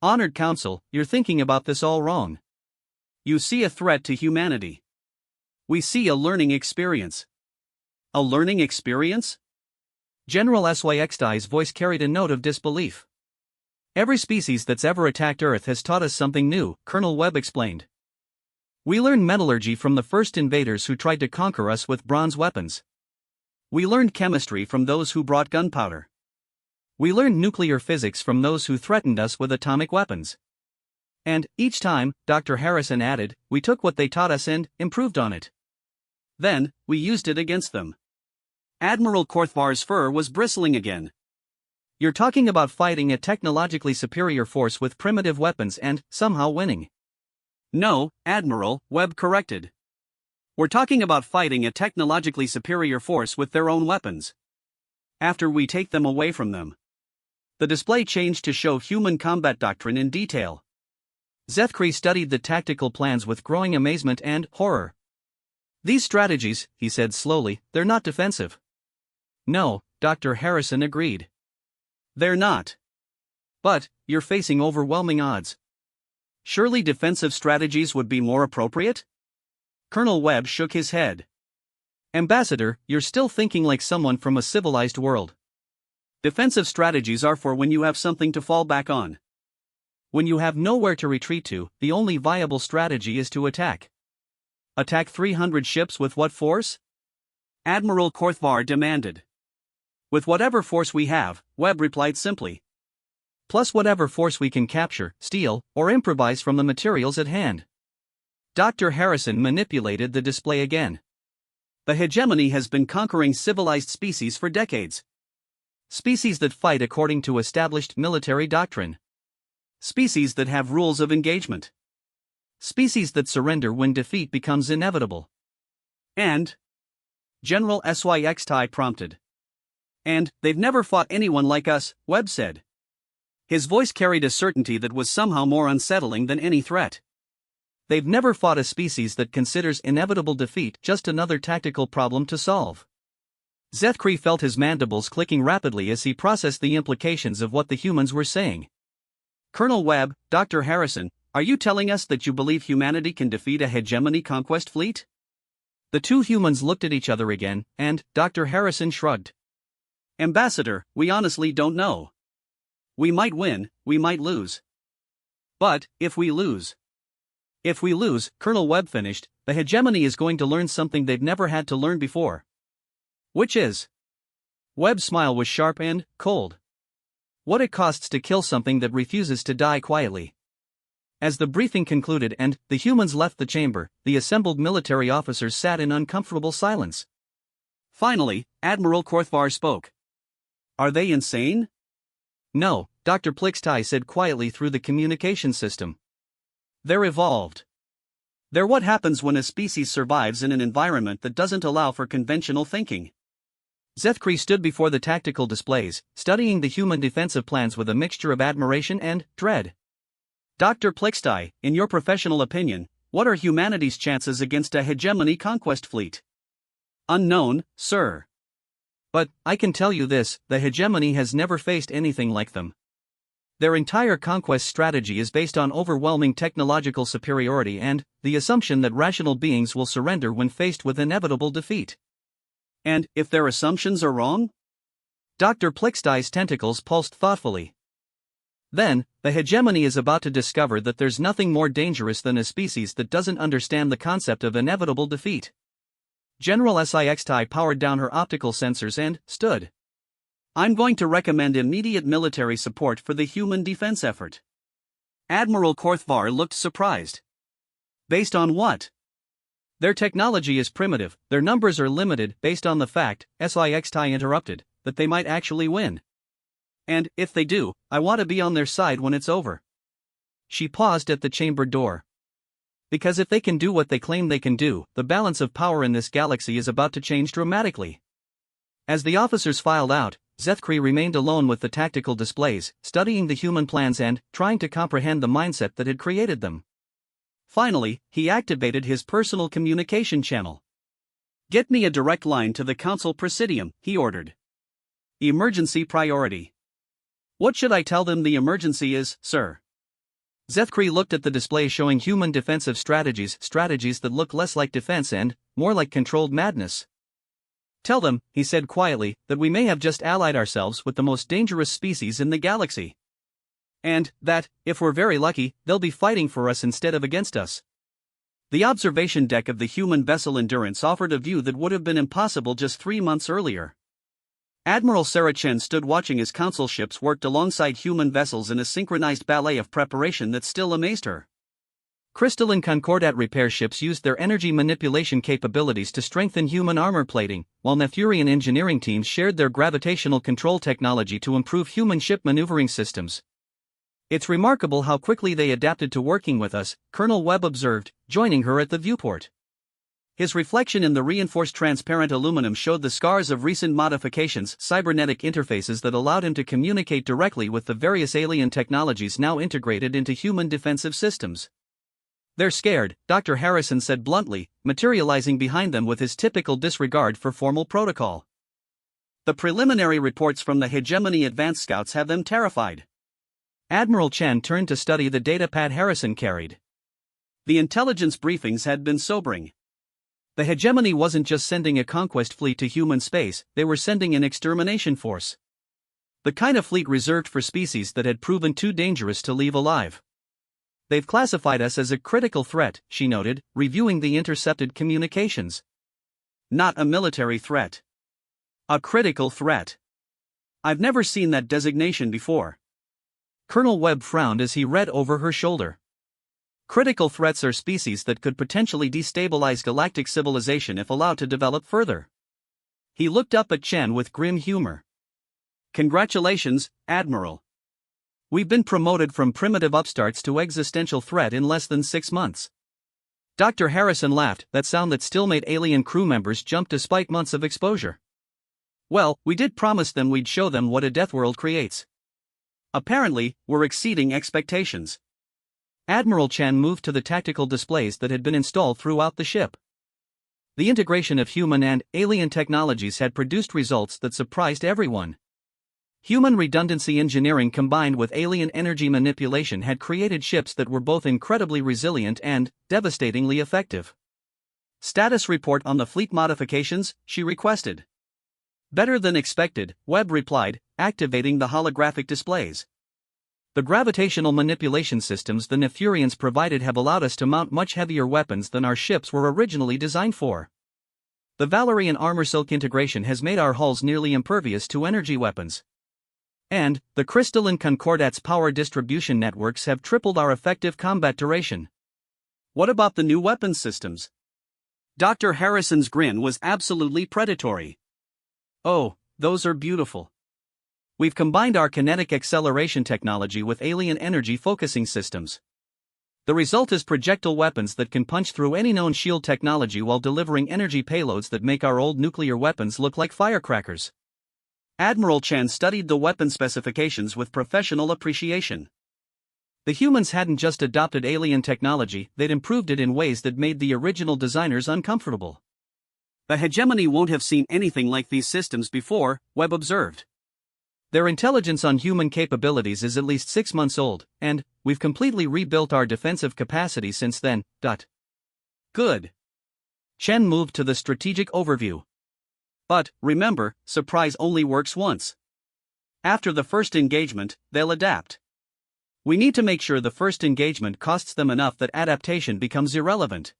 Honored Council, you're thinking about this all wrong. You see a threat to humanity. We see a learning experience. A learning experience? General SYXDI's voice carried a note of disbelief. Every species that's ever attacked Earth has taught us something new, Colonel Webb explained. We learned metallurgy from the first invaders who tried to conquer us with bronze weapons. We learned chemistry from those who brought gunpowder. We learned nuclear physics from those who threatened us with atomic weapons. And, each time, Dr. Harrison added, we took what they taught us and improved on it. Then, we used it against them. Admiral Korthvar's fur was bristling again. You're talking about fighting a technologically superior force with primitive weapons and, somehow winning. No, Admiral, Webb corrected. We're talking about fighting a technologically superior force with their own weapons. After we take them away from them. The display changed to show human combat doctrine in detail. Zethkri studied the tactical plans with growing amazement and horror. These strategies, he said slowly, they're not defensive. No, Dr. Harrison agreed. They're not. But, you're facing overwhelming odds. Surely defensive strategies would be more appropriate? Colonel Webb shook his head. Ambassador, you're still thinking like someone from a civilized world. Defensive strategies are for when you have something to fall back on. When you have nowhere to retreat to, the only viable strategy is to attack. Attack 300 ships with what force? Admiral Korthvar demanded. With whatever force we have, Webb replied simply. Plus whatever force we can capture, steal, or improvise from the materials at hand. Dr. Harrison manipulated the display again. The hegemony has been conquering civilized species for decades. Species that fight according to established military doctrine. Species that have rules of engagement. Species that surrender when defeat becomes inevitable. And? General SYXDI prompted. And, they've never fought anyone like us, Webb said. His voice carried a certainty that was somehow more unsettling than any threat. They've never fought a species that considers inevitable defeat just another tactical problem to solve. Zethkri felt his mandibles clicking rapidly as he processed the implications of what the humans were saying. Colonel Webb, Dr. Harrison, are you telling us that you believe humanity can defeat a hegemony conquest fleet? The two humans looked at each other again, and Dr. Harrison shrugged. Ambassador, we honestly don't know. We might win, we might lose. But, if we lose, Colonel Webb finished, the hegemony is going to learn something they've never had to learn before. Which is? Webb's smile was sharp and cold. What it costs to kill something that refuses to die quietly. As the briefing concluded and the humans left the chamber, the assembled military officers sat in uncomfortable silence. Finally, Admiral Korthvar spoke. Are they insane? No, Dr. Plixtai said quietly through the communication system. They're evolved. They're what happens when a species survives in an environment that doesn't allow for conventional thinking. Zethkri stood before the tactical displays, studying the human defensive plans with a mixture of admiration and dread. Dr. Plixtai, in your professional opinion, what are humanity's chances against a hegemony conquest fleet? Unknown, sir. But, I can tell you this, the hegemony has never faced anything like them. Their entire conquest strategy is based on overwhelming technological superiority and the assumption that rational beings will surrender when faced with inevitable defeat. And, if their assumptions are wrong? Dr. Plixtai's tentacles pulsed thoughtfully. Then, the hegemony is about to discover that there's nothing more dangerous than a species that doesn't understand the concept of inevitable defeat. General Sixtai powered down her optical sensors and stood. I'm going to recommend immediate military support for the human defense effort. Admiral Korthvar looked surprised. Based on what? Their technology is primitive, their numbers are limited, based on the fact, Sixtai interrupted, that they might actually win. And, if they do, I want to be on their side when it's over. She paused at the chamber door. Because if they can do what they claim they can do, the balance of power in this galaxy is about to change dramatically. As the officers filed out, Zethkri remained alone with the tactical displays, studying the human plans and trying to comprehend the mindset that had created them. Finally, he activated his personal communication channel. Get me a direct line to the Council Presidium, he ordered. Emergency priority. What should I tell them the emergency is, sir? Zethkri looked at the display showing human defensive strategies that look less like defense and more like controlled madness. Tell them, he said quietly, that we may have just allied ourselves with the most dangerous species in the galaxy. And that, if we're very lucky, they'll be fighting for us instead of against us. The observation deck of the human vessel Endurance offered a view that would have been impossible just 3 months earlier. Admiral Sarachen stood watching as council ships worked alongside human vessels in a synchronized ballet of preparation that still amazed her. Crystalline Concordat repair ships used their energy manipulation capabilities to strengthen human armor plating, while Nethurian engineering teams shared their gravitational control technology to improve human ship maneuvering systems. It's remarkable how quickly they adapted to working with us, Colonel Webb observed, joining her at the viewport. His reflection in the reinforced transparent aluminum showed the scars of recent modifications, cybernetic interfaces that allowed him to communicate directly with the various alien technologies now integrated into human defensive systems. They're scared, Dr. Harrison said bluntly, materializing behind them with his typical disregard for formal protocol. The preliminary reports from the Hegemony Advanced Scouts have them terrified. Admiral Chen turned to study the datapad Harrison carried. The intelligence briefings had been sobering. The hegemony wasn't just sending a conquest fleet to human space, they were sending an extermination force. The kind of fleet reserved for species that had proven too dangerous to leave alive. They've classified us as a critical threat, she noted, reviewing the intercepted communications. Not a military threat. A critical threat. I've never seen that designation before. Colonel Webb frowned as he read over her shoulder. Critical threats are species that could potentially destabilize galactic civilization if allowed to develop further. He looked up at Chen with grim humor. Congratulations, Admiral. We've been promoted from primitive upstarts to existential threat in less than 6 months. Dr. Harrison laughed, that sound that still made alien crew members jump despite months of exposure. Well, we did promise them we'd show them what a Deathworld creates. Apparently, we're exceeding expectations. Admiral Chen moved to the tactical displays that had been installed throughout the ship. The integration of human and alien technologies had produced results that surprised everyone. Human redundancy engineering combined with alien energy manipulation had created ships that were both incredibly resilient and devastatingly effective. Status report on the fleet modifications, she requested. Better than expected, Webb replied, activating the holographic displays. The gravitational manipulation systems the Nethurians provided have allowed us to mount much heavier weapons than our ships were originally designed for. The Valerian armor silk integration has made our hulls nearly impervious to energy weapons. And, the crystalline Concordat's power distribution networks have tripled our effective combat duration. What about the new weapons systems? Dr. Harrison's grin was absolutely predatory. Oh, those are beautiful. We've combined our kinetic acceleration technology with alien energy focusing systems. The result is projectile weapons that can punch through any known shield technology while delivering energy payloads that make our old nuclear weapons look like firecrackers. Admiral Chen studied the weapon specifications with professional appreciation. The humans hadn't just adopted alien technology, they'd improved it in ways that made the original designers uncomfortable. The hegemony won't have seen anything like these systems before, Webb observed. Their intelligence on human capabilities is at least 6 months old, and we've completely rebuilt our defensive capacity since then. Good. Chen moved to the strategic overview. But, remember, surprise only works once. After the first engagement, they'll adapt. We need to make sure the first engagement costs them enough that adaptation becomes irrelevant.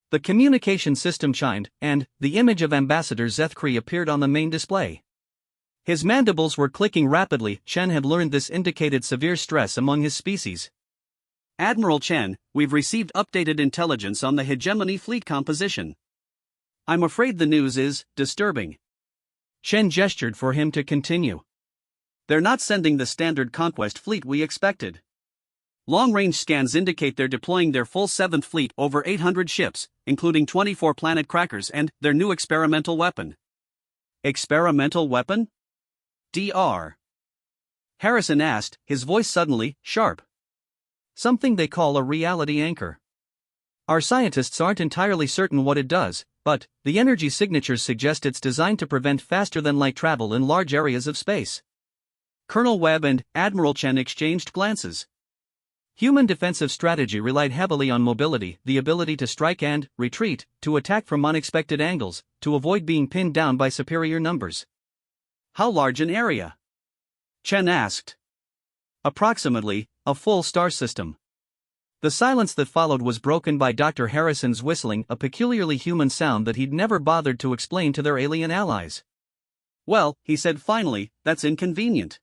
The communication system chimed, and the image of Ambassador Zethkri appeared on the main display. His mandibles were clicking rapidly. Chen had learned this indicated severe stress among his species. Admiral Chen, we've received updated intelligence on the hegemony fleet composition. I'm afraid the news is disturbing. Chen gestured for him to continue. They're not sending the standard conquest fleet we expected. Long-range scans indicate they're deploying their full 7th fleet, over 800 ships, including 24 planet crackers and their new experimental weapon. Experimental weapon? Dr. Harrison asked, his voice suddenly sharp. Something they call a reality anchor. Our scientists aren't entirely certain what it does, but the energy signatures suggest it's designed to prevent faster-than-light travel in large areas of space. Colonel Webb and Admiral Chen exchanged glances. Human defensive strategy relied heavily on mobility, the ability to strike and retreat, to attack from unexpected angles, to avoid being pinned down by superior numbers. How large an area? Chen asked. Approximately, a full star system. The silence that followed was broken by Dr. Harrison's whistling, a peculiarly human sound that he'd never bothered to explain to their alien allies. Well, he said finally, that's inconvenient.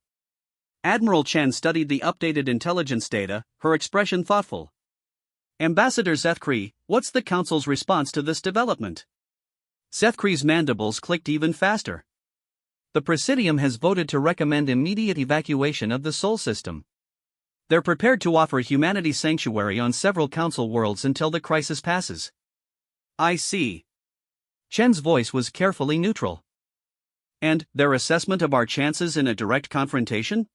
Admiral Chen studied the updated intelligence data, her expression thoughtful. Ambassador Zethkri, what's the Council's response to this development? Zethkri's mandibles clicked even faster. The Presidium has voted to recommend immediate evacuation of the Sol system. They're prepared to offer humanity sanctuary on several Council worlds until the crisis passes. I see. Chen's voice was carefully neutral. And their assessment of our chances in a direct confrontation?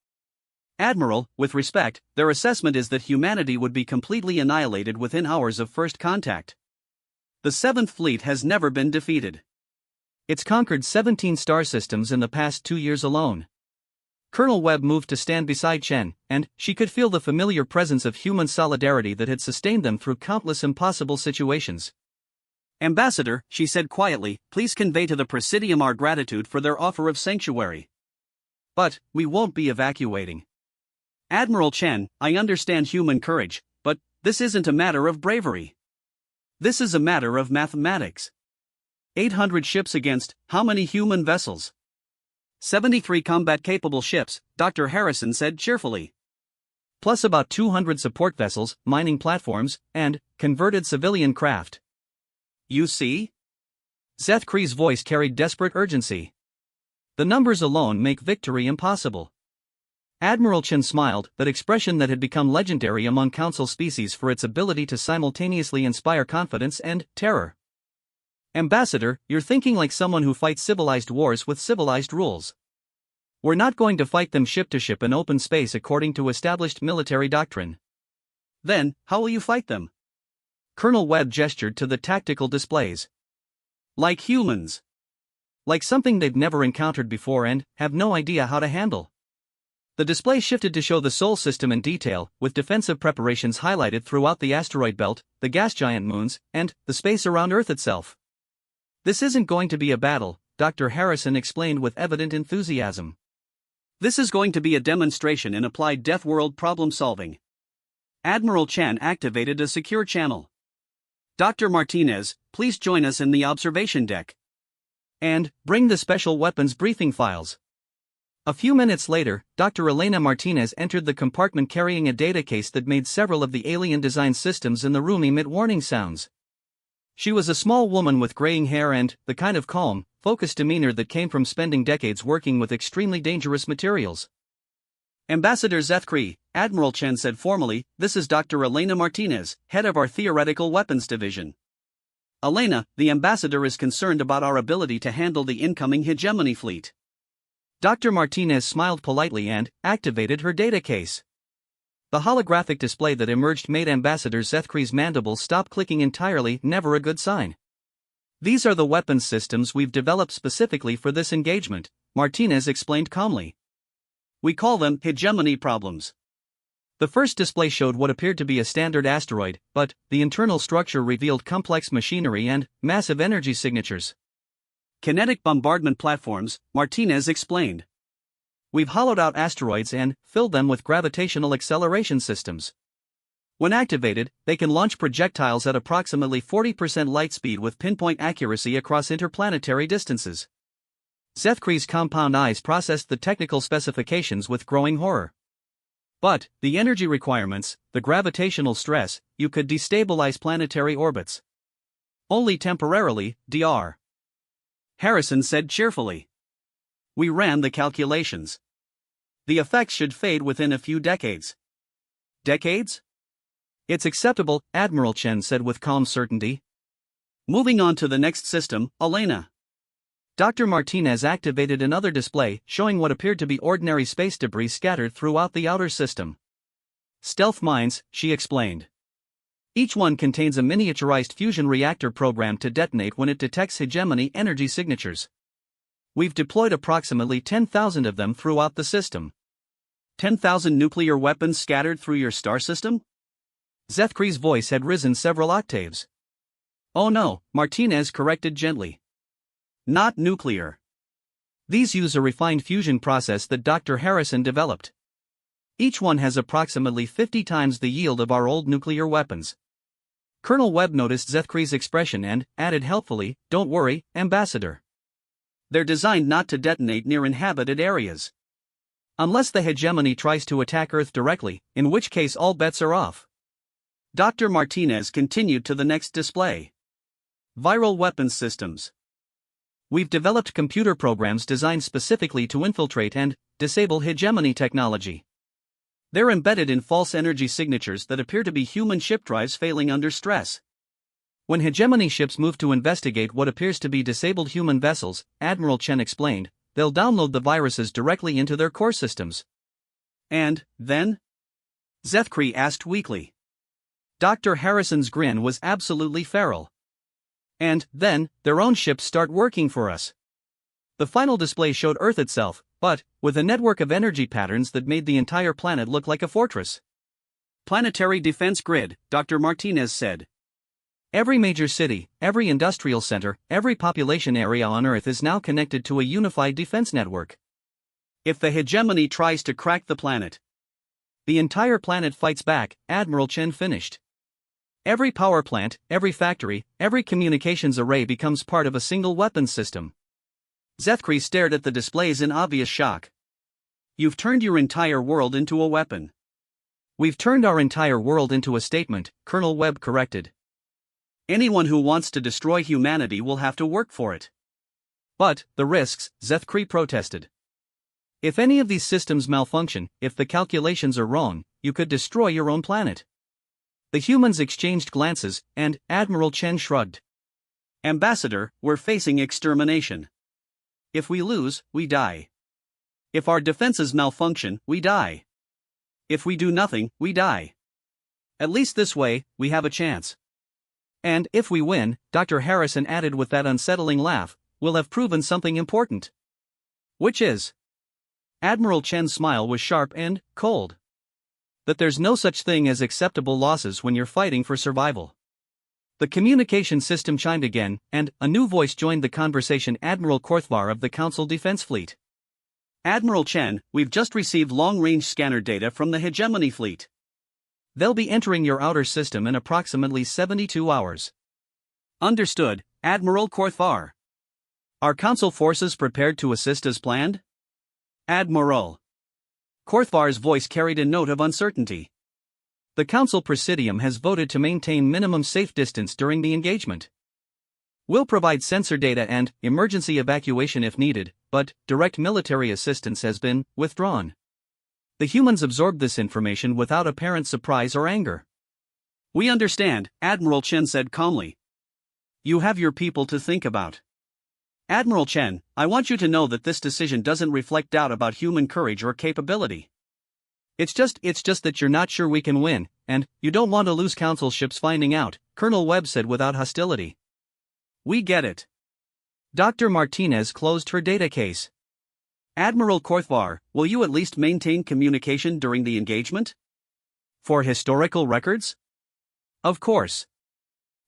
Admiral, with respect, their assessment is that humanity would be completely annihilated within hours of first contact. The 7th Fleet has never been defeated. It's conquered 17 star systems in the past 2 years alone. Colonel Webb moved to stand beside Chen, and she could feel the familiar presence of human solidarity that had sustained them through countless impossible situations. Ambassador, she said quietly, please convey to the Presidium our gratitude for their offer of sanctuary. But we won't be evacuating. Admiral Chen, I understand human courage, but this isn't a matter of bravery. This is a matter of mathematics. 800 ships against how many human vessels? 73 combat-capable ships, Dr. Harrison said cheerfully. Plus about 200 support vessels, mining platforms, and converted civilian craft. You see? Zethkri's voice carried desperate urgency. The numbers alone make victory impossible. Admiral Chen smiled, that expression that had become legendary among Council species for its ability to simultaneously inspire confidence and terror. Ambassador, you're thinking like someone who fights civilized wars with civilized rules. We're not going to fight them ship to ship in open space according to established military doctrine. Then, how will you fight them? Colonel Webb gestured to the tactical displays. Like humans. Like something they've never encountered before and have no idea how to handle. The display shifted to show the Sol system in detail, with defensive preparations highlighted throughout the asteroid belt, the gas giant moons, and the space around Earth itself. This isn't going to be a battle, Dr. Harrison explained with evident enthusiasm. This is going to be a demonstration in applied Deathworld problem-solving. Admiral Chen activated a secure channel. Dr. Martinez, please join us in the observation deck. And bring the special weapons briefing files. A few minutes later, Dr. Elena Martinez entered the compartment carrying a data case that made several of the alien-designed systems in the room emit warning sounds. She was a small woman with graying hair and the kind of calm, focused demeanor that came from spending decades working with extremely dangerous materials. Ambassador Zethkri, Admiral Chen said formally, this is Dr. Elena Martinez, head of our Theoretical Weapons Division. Elena, the ambassador is concerned about our ability to handle the incoming hegemony fleet. Dr. Martinez smiled politely and activated her data case. The holographic display that emerged made Ambassador Zethkri's mandibles stop clicking entirely, never a good sign. These are the weapons systems we've developed specifically for this engagement, Martinez explained calmly. We call them hegemony problems. The first display showed what appeared to be a standard asteroid, but the internal structure revealed complex machinery and massive energy signatures. Kinetic bombardment platforms, Martinez explained. We've hollowed out asteroids and filled them with gravitational acceleration systems. When activated, they can launch projectiles at approximately 40% light speed with pinpoint accuracy across interplanetary distances. Zethkri's compound eyes processed the technical specifications with growing horror. But the energy requirements, the gravitational stress, you could destabilize planetary orbits. Only temporarily, Dr. Harrison said cheerfully. We ran the calculations. The effects should fade within a few decades. Decades? It's acceptable, Admiral Chen said with calm certainty. Moving on to the next system, Elena. Dr. Martinez activated another display showing what appeared to be ordinary space debris scattered throughout the outer system. Stealth mines, she explained. Each one contains a miniaturized fusion reactor programmed to detonate when it detects hegemony energy signatures. We've deployed approximately 10,000 of them throughout the system. 10,000 nuclear weapons scattered through your star system? Zethkri's voice had risen several octaves. Oh no, Martinez corrected gently. Not nuclear. These use a refined fusion process that Dr. Harrison developed. Each one has approximately 50 times the yield of our old nuclear weapons. Colonel Webb noticed Zethkri's expression and added helpfully, "Don't worry, Ambassador. They're designed not to detonate near inhabited areas. Unless the hegemony tries to attack Earth directly, in which case all bets are off." Dr. Martinez continued to the next display. Viral weapons systems. We've developed computer programs designed specifically to infiltrate and disable hegemony technology. They're embedded in false energy signatures that appear to be human ship drives failing under stress. When hegemony ships move to investigate what appears to be disabled human vessels, Admiral Chen explained, they'll download the viruses directly into their core systems. And then? Zethkri asked weakly. Dr. Harrison's grin was absolutely feral. And then, their own ships start working for us. The final display showed Earth itself, but with a network of energy patterns that made the entire planet look like a fortress. Planetary defense grid, Dr. Martinez said. Every major city, every industrial center, every population area on Earth is now connected to a unified defense network. If the hegemony tries to crack the planet, the entire planet fights back, Admiral Chen finished. Every power plant, every factory, every communications array becomes part of a single weapons system. Zethkri stared at the displays in obvious shock. You've turned your entire world into a weapon. We've turned our entire world into a statement, Colonel Webb corrected. Anyone who wants to destroy humanity will have to work for it. But the risks, Zethkri protested. If any of these systems malfunction, if the calculations are wrong, you could destroy your own planet. The humans exchanged glances, and Admiral Chen shrugged. Ambassador, we're facing extermination. If we lose, we die. If our defenses malfunction, we die. If we do nothing, we die. At least this way, we have a chance. And if we win, Dr. Harrison added with that unsettling laugh, we'll have proven something important. Which is? Admiral Chen's smile was sharp and cold. That there's no such thing as acceptable losses when you're fighting for survival. The communication system chimed again, and a new voice joined the conversation. Admiral Korthvar of the Council Defense Fleet. Admiral Chen, we've just received long-range scanner data from the Hegemony Fleet. They'll be entering your outer system in approximately 72 hours. Understood, Admiral Korthvar. Are Council forces prepared to assist as planned? Admiral. Korthvar's voice carried a note of uncertainty. The Council Presidium has voted to maintain minimum safe distance during the engagement. We'll provide sensor data and emergency evacuation if needed, but direct military assistance has been withdrawn. The humans absorbed this information without apparent surprise or anger. We understand, Admiral Chen said calmly. You have your people to think about. Admiral Chen, I want you to know that this decision doesn't reflect doubt about human courage or capability. It's just that you're not sure we can win, and you don't want to lose Council ships finding out, Colonel Webb said without hostility. We get it. Dr. Martinez closed her data case. Admiral Korthvar, will you at least maintain communication during the engagement? For historical records? Of course.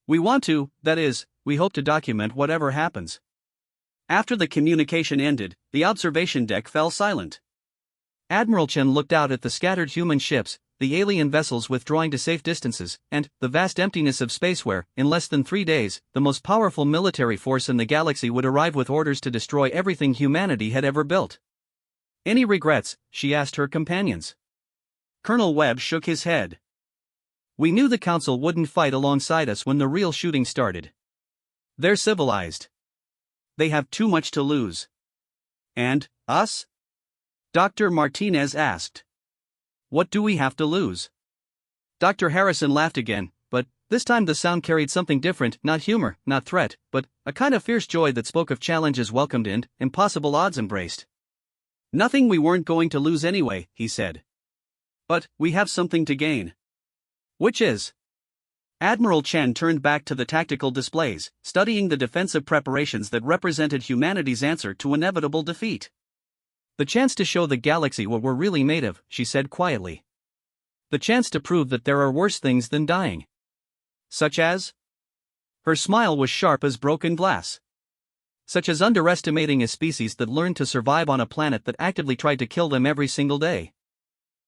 We want to, that is, we hope to document whatever happens. After the communication ended, the observation deck fell silent. Admiral Chen looked out at the scattered human ships, the alien vessels withdrawing to safe distances, and the vast emptiness of space where, in less than 3 days, the most powerful military force in the galaxy would arrive with orders to destroy everything humanity had ever built. Any regrets? She asked her companions. Colonel Webb shook his head. We knew the Council wouldn't fight alongside us when the real shooting started. They're civilized. They have too much to lose. And, us? Dr. Martinez asked. What do we have to lose? Dr. Harrison laughed again, but this time the sound carried something different, not humor, not threat, but a kind of fierce joy that spoke of challenges welcomed and impossible odds embraced. Nothing we weren't going to lose anyway, he said. But we have something to gain. Which is? Admiral Chen turned back to the tactical displays, studying the defensive preparations that represented humanity's answer to inevitable defeat. The chance to show the galaxy what we're really made of, she said quietly. The chance to prove that there are worse things than dying. Such as? Her smile was sharp as broken glass. Such as underestimating a species that learned to survive on a planet that actively tried to kill them every single day.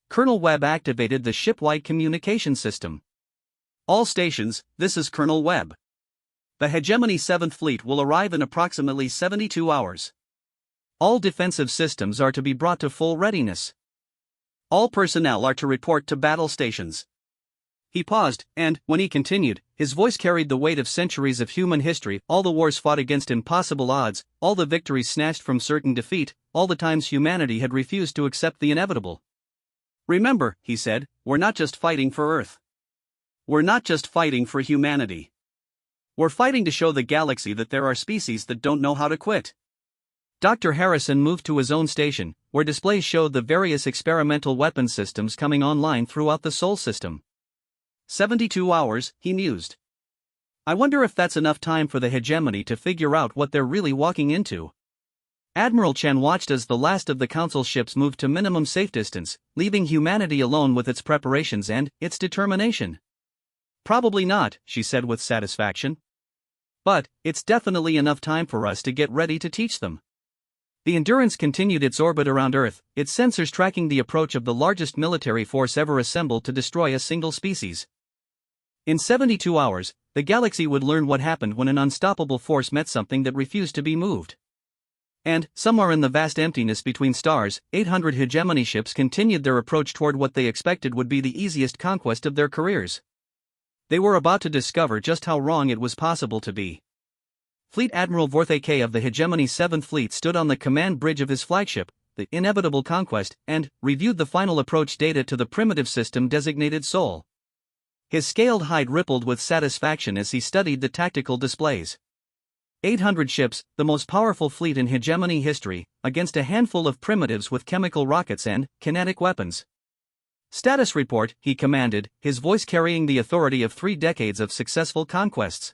Colonel Webb activated the ship-wide communication system. All stations, this is Colonel Webb. The Hegemony 7th Fleet will arrive in approximately 72 hours. All defensive systems are to be brought to full readiness. All personnel are to report to battle stations. He paused, and, when he continued, his voice carried the weight of centuries of human history, all the wars fought against impossible odds, all the victories snatched from certain defeat, all the times humanity had refused to accept the inevitable. Remember, he said, we're not just fighting for Earth. We're not just fighting for humanity. We're fighting to show the galaxy that there are species that don't know how to quit. Dr. Harrison moved to his own station, where displays showed the various experimental weapon systems coming online throughout the Sol system. 72 hours, he mused. I wonder if that's enough time for the Hegemony to figure out what they're really walking into. Admiral Chen watched as the last of the Council ships moved to minimum safe distance, leaving humanity alone with its preparations and its determination. Probably not, she said with satisfaction. But it's definitely enough time for us to get ready to teach them. The Endurance continued its orbit around Earth, its sensors tracking the approach of the largest military force ever assembled to destroy a single species. In 72 hours, the galaxy would learn what happened when an unstoppable force met something that refused to be moved. And, somewhere in the vast emptiness between stars, 800 Hegemony ships continued their approach toward what they expected would be the easiest conquest of their careers. They were about to discover just how wrong it was possible to be. Fleet Admiral Vorthake of the Hegemony 7th Fleet stood on the command bridge of his flagship, the Inevitable Conquest, and reviewed the final approach data to the primitive system designated Sol. His scaled hide rippled with satisfaction as he studied the tactical displays. 800 ships, the most powerful fleet in Hegemony history, against a handful of primitives with chemical rockets and kinetic weapons. Status report, he commanded, his voice carrying the authority of 3 decades of successful conquests.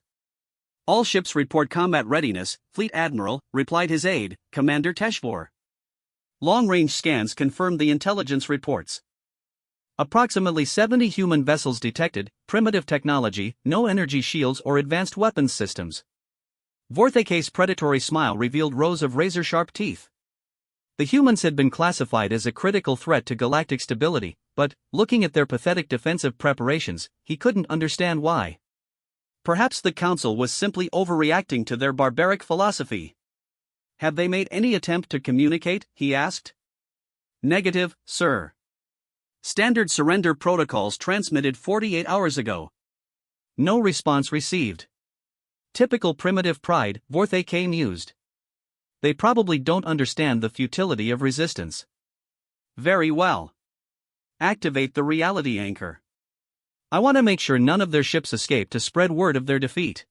All ships report combat readiness, Fleet Admiral, replied his aide, Commander Teshvor. Long-range scans confirmed the intelligence reports. Approximately 70 human vessels detected, primitive technology, no energy shields or advanced weapons systems. Vorthake's predatory smile revealed rows of razor-sharp teeth. The humans had been classified as a critical threat to galactic stability, but, looking at their pathetic defensive preparations, he couldn't understand why. Perhaps the Council was simply overreacting to their barbaric philosophy. Have they made any attempt to communicate? He asked. Negative, sir. Standard surrender protocols transmitted 48 hours ago. No response received. Typical primitive pride, Vorthake mused. They probably don't understand the futility of resistance. Very well. Activate the reality anchor. I want to make sure none of their ships escape to spread word of their defeat.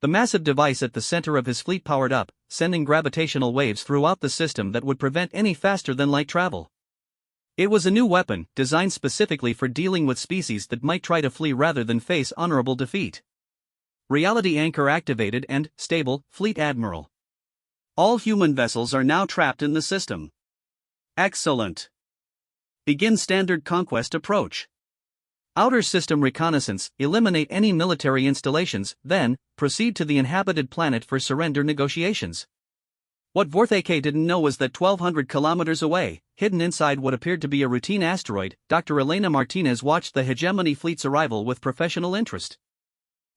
The massive device at the center of his fleet powered up, sending gravitational waves throughout the system that would prevent any faster-than-light travel. It was a new weapon, designed specifically for dealing with species that might try to flee rather than face honorable defeat. Reality anchor activated and stable, Fleet Admiral. All human vessels are now trapped in the system. Excellent. Begin standard conquest approach. Outer system reconnaissance, eliminate any military installations, then, proceed to the inhabited planet for surrender negotiations. What Vorthake didn't know was that 1,200 kilometers away, hidden inside what appeared to be a routine asteroid, Dr. Elena Martinez watched the hegemony fleet's arrival with professional interest.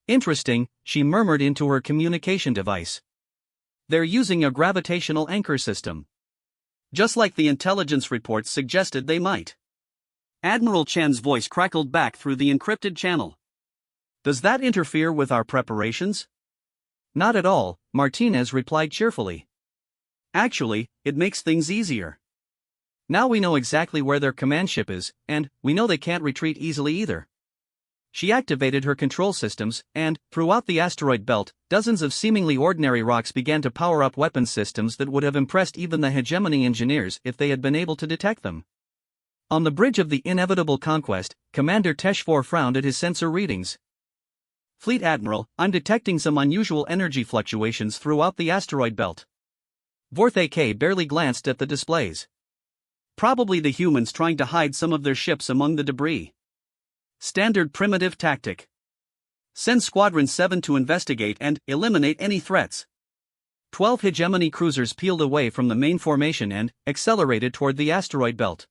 Interesting, she murmured into her communication device. They're using a gravitational anchor system. Just like the intelligence reports suggested they might. Admiral Chen's voice crackled back through the encrypted channel. Does that interfere with our preparations? Not at all, Martinez replied cheerfully. Actually, it makes things easier. Now we know exactly where their command ship is, and we know they can't retreat easily either. She activated her control systems, and, throughout the asteroid belt, dozens of seemingly ordinary rocks began to power up weapon systems that would have impressed even the hegemony engineers if they had been able to detect them. On the bridge of the inevitable conquest, Commander Teshfor frowned at his sensor readings. Fleet Admiral, I'm detecting some unusual energy fluctuations throughout the asteroid belt. Vorthake barely glanced at the displays. Probably the humans trying to hide some of their ships among the debris. Standard primitive tactic. Send Squadron 7 to investigate and eliminate any threats. 12 hegemony cruisers peeled away from the main formation and accelerated toward the asteroid belt.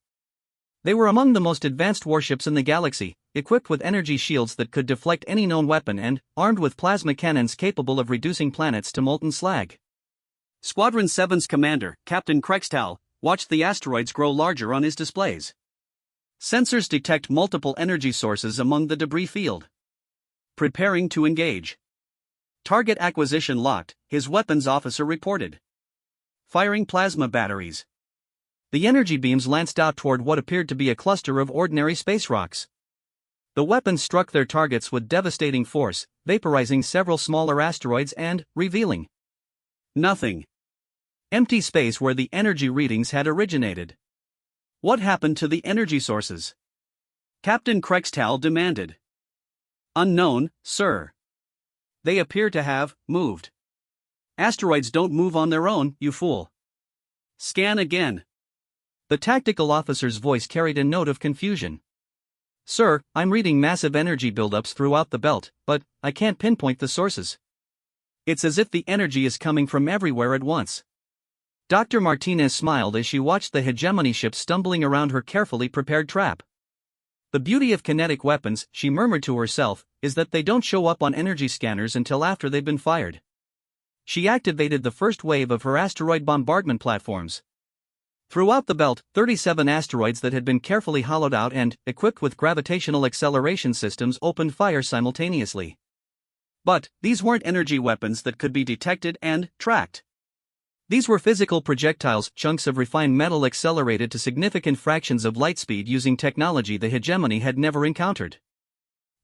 They were among the most advanced warships in the galaxy, equipped with energy shields that could deflect any known weapon and armed with plasma cannons capable of reducing planets to molten slag. Squadron 7's commander, Captain Krextal, watched the asteroids grow larger on his displays. Sensors detect multiple energy sources among the debris field. Preparing to engage. Target acquisition locked, his weapons officer reported. Firing plasma batteries. The energy beams lanced out toward what appeared to be a cluster of ordinary space rocks. The weapons struck their targets with devastating force, vaporizing several smaller asteroids and revealing nothing. Empty space where the energy readings had originated. What happened to the energy sources? Captain Krextal demanded. Unknown, sir. They appear to have moved. Asteroids don't move on their own, you fool. Scan again. The tactical officer's voice carried a note of confusion. Sir, I'm reading massive energy buildups throughout the belt, but I can't pinpoint the sources. It's as if the energy is coming from everywhere at once. Dr. Martinez smiled as she watched the hegemony ship stumbling around her carefully prepared trap. The beauty of kinetic weapons, she murmured to herself, is that they don't show up on energy scanners until after they've been fired. She activated the first wave of her asteroid bombardment platforms. Throughout the belt, 37 asteroids that had been carefully hollowed out and equipped with gravitational acceleration systems opened fire simultaneously. But these weren't energy weapons that could be detected and tracked. These were physical projectiles, chunks of refined metal accelerated to significant fractions of light speed using technology the hegemony had never encountered.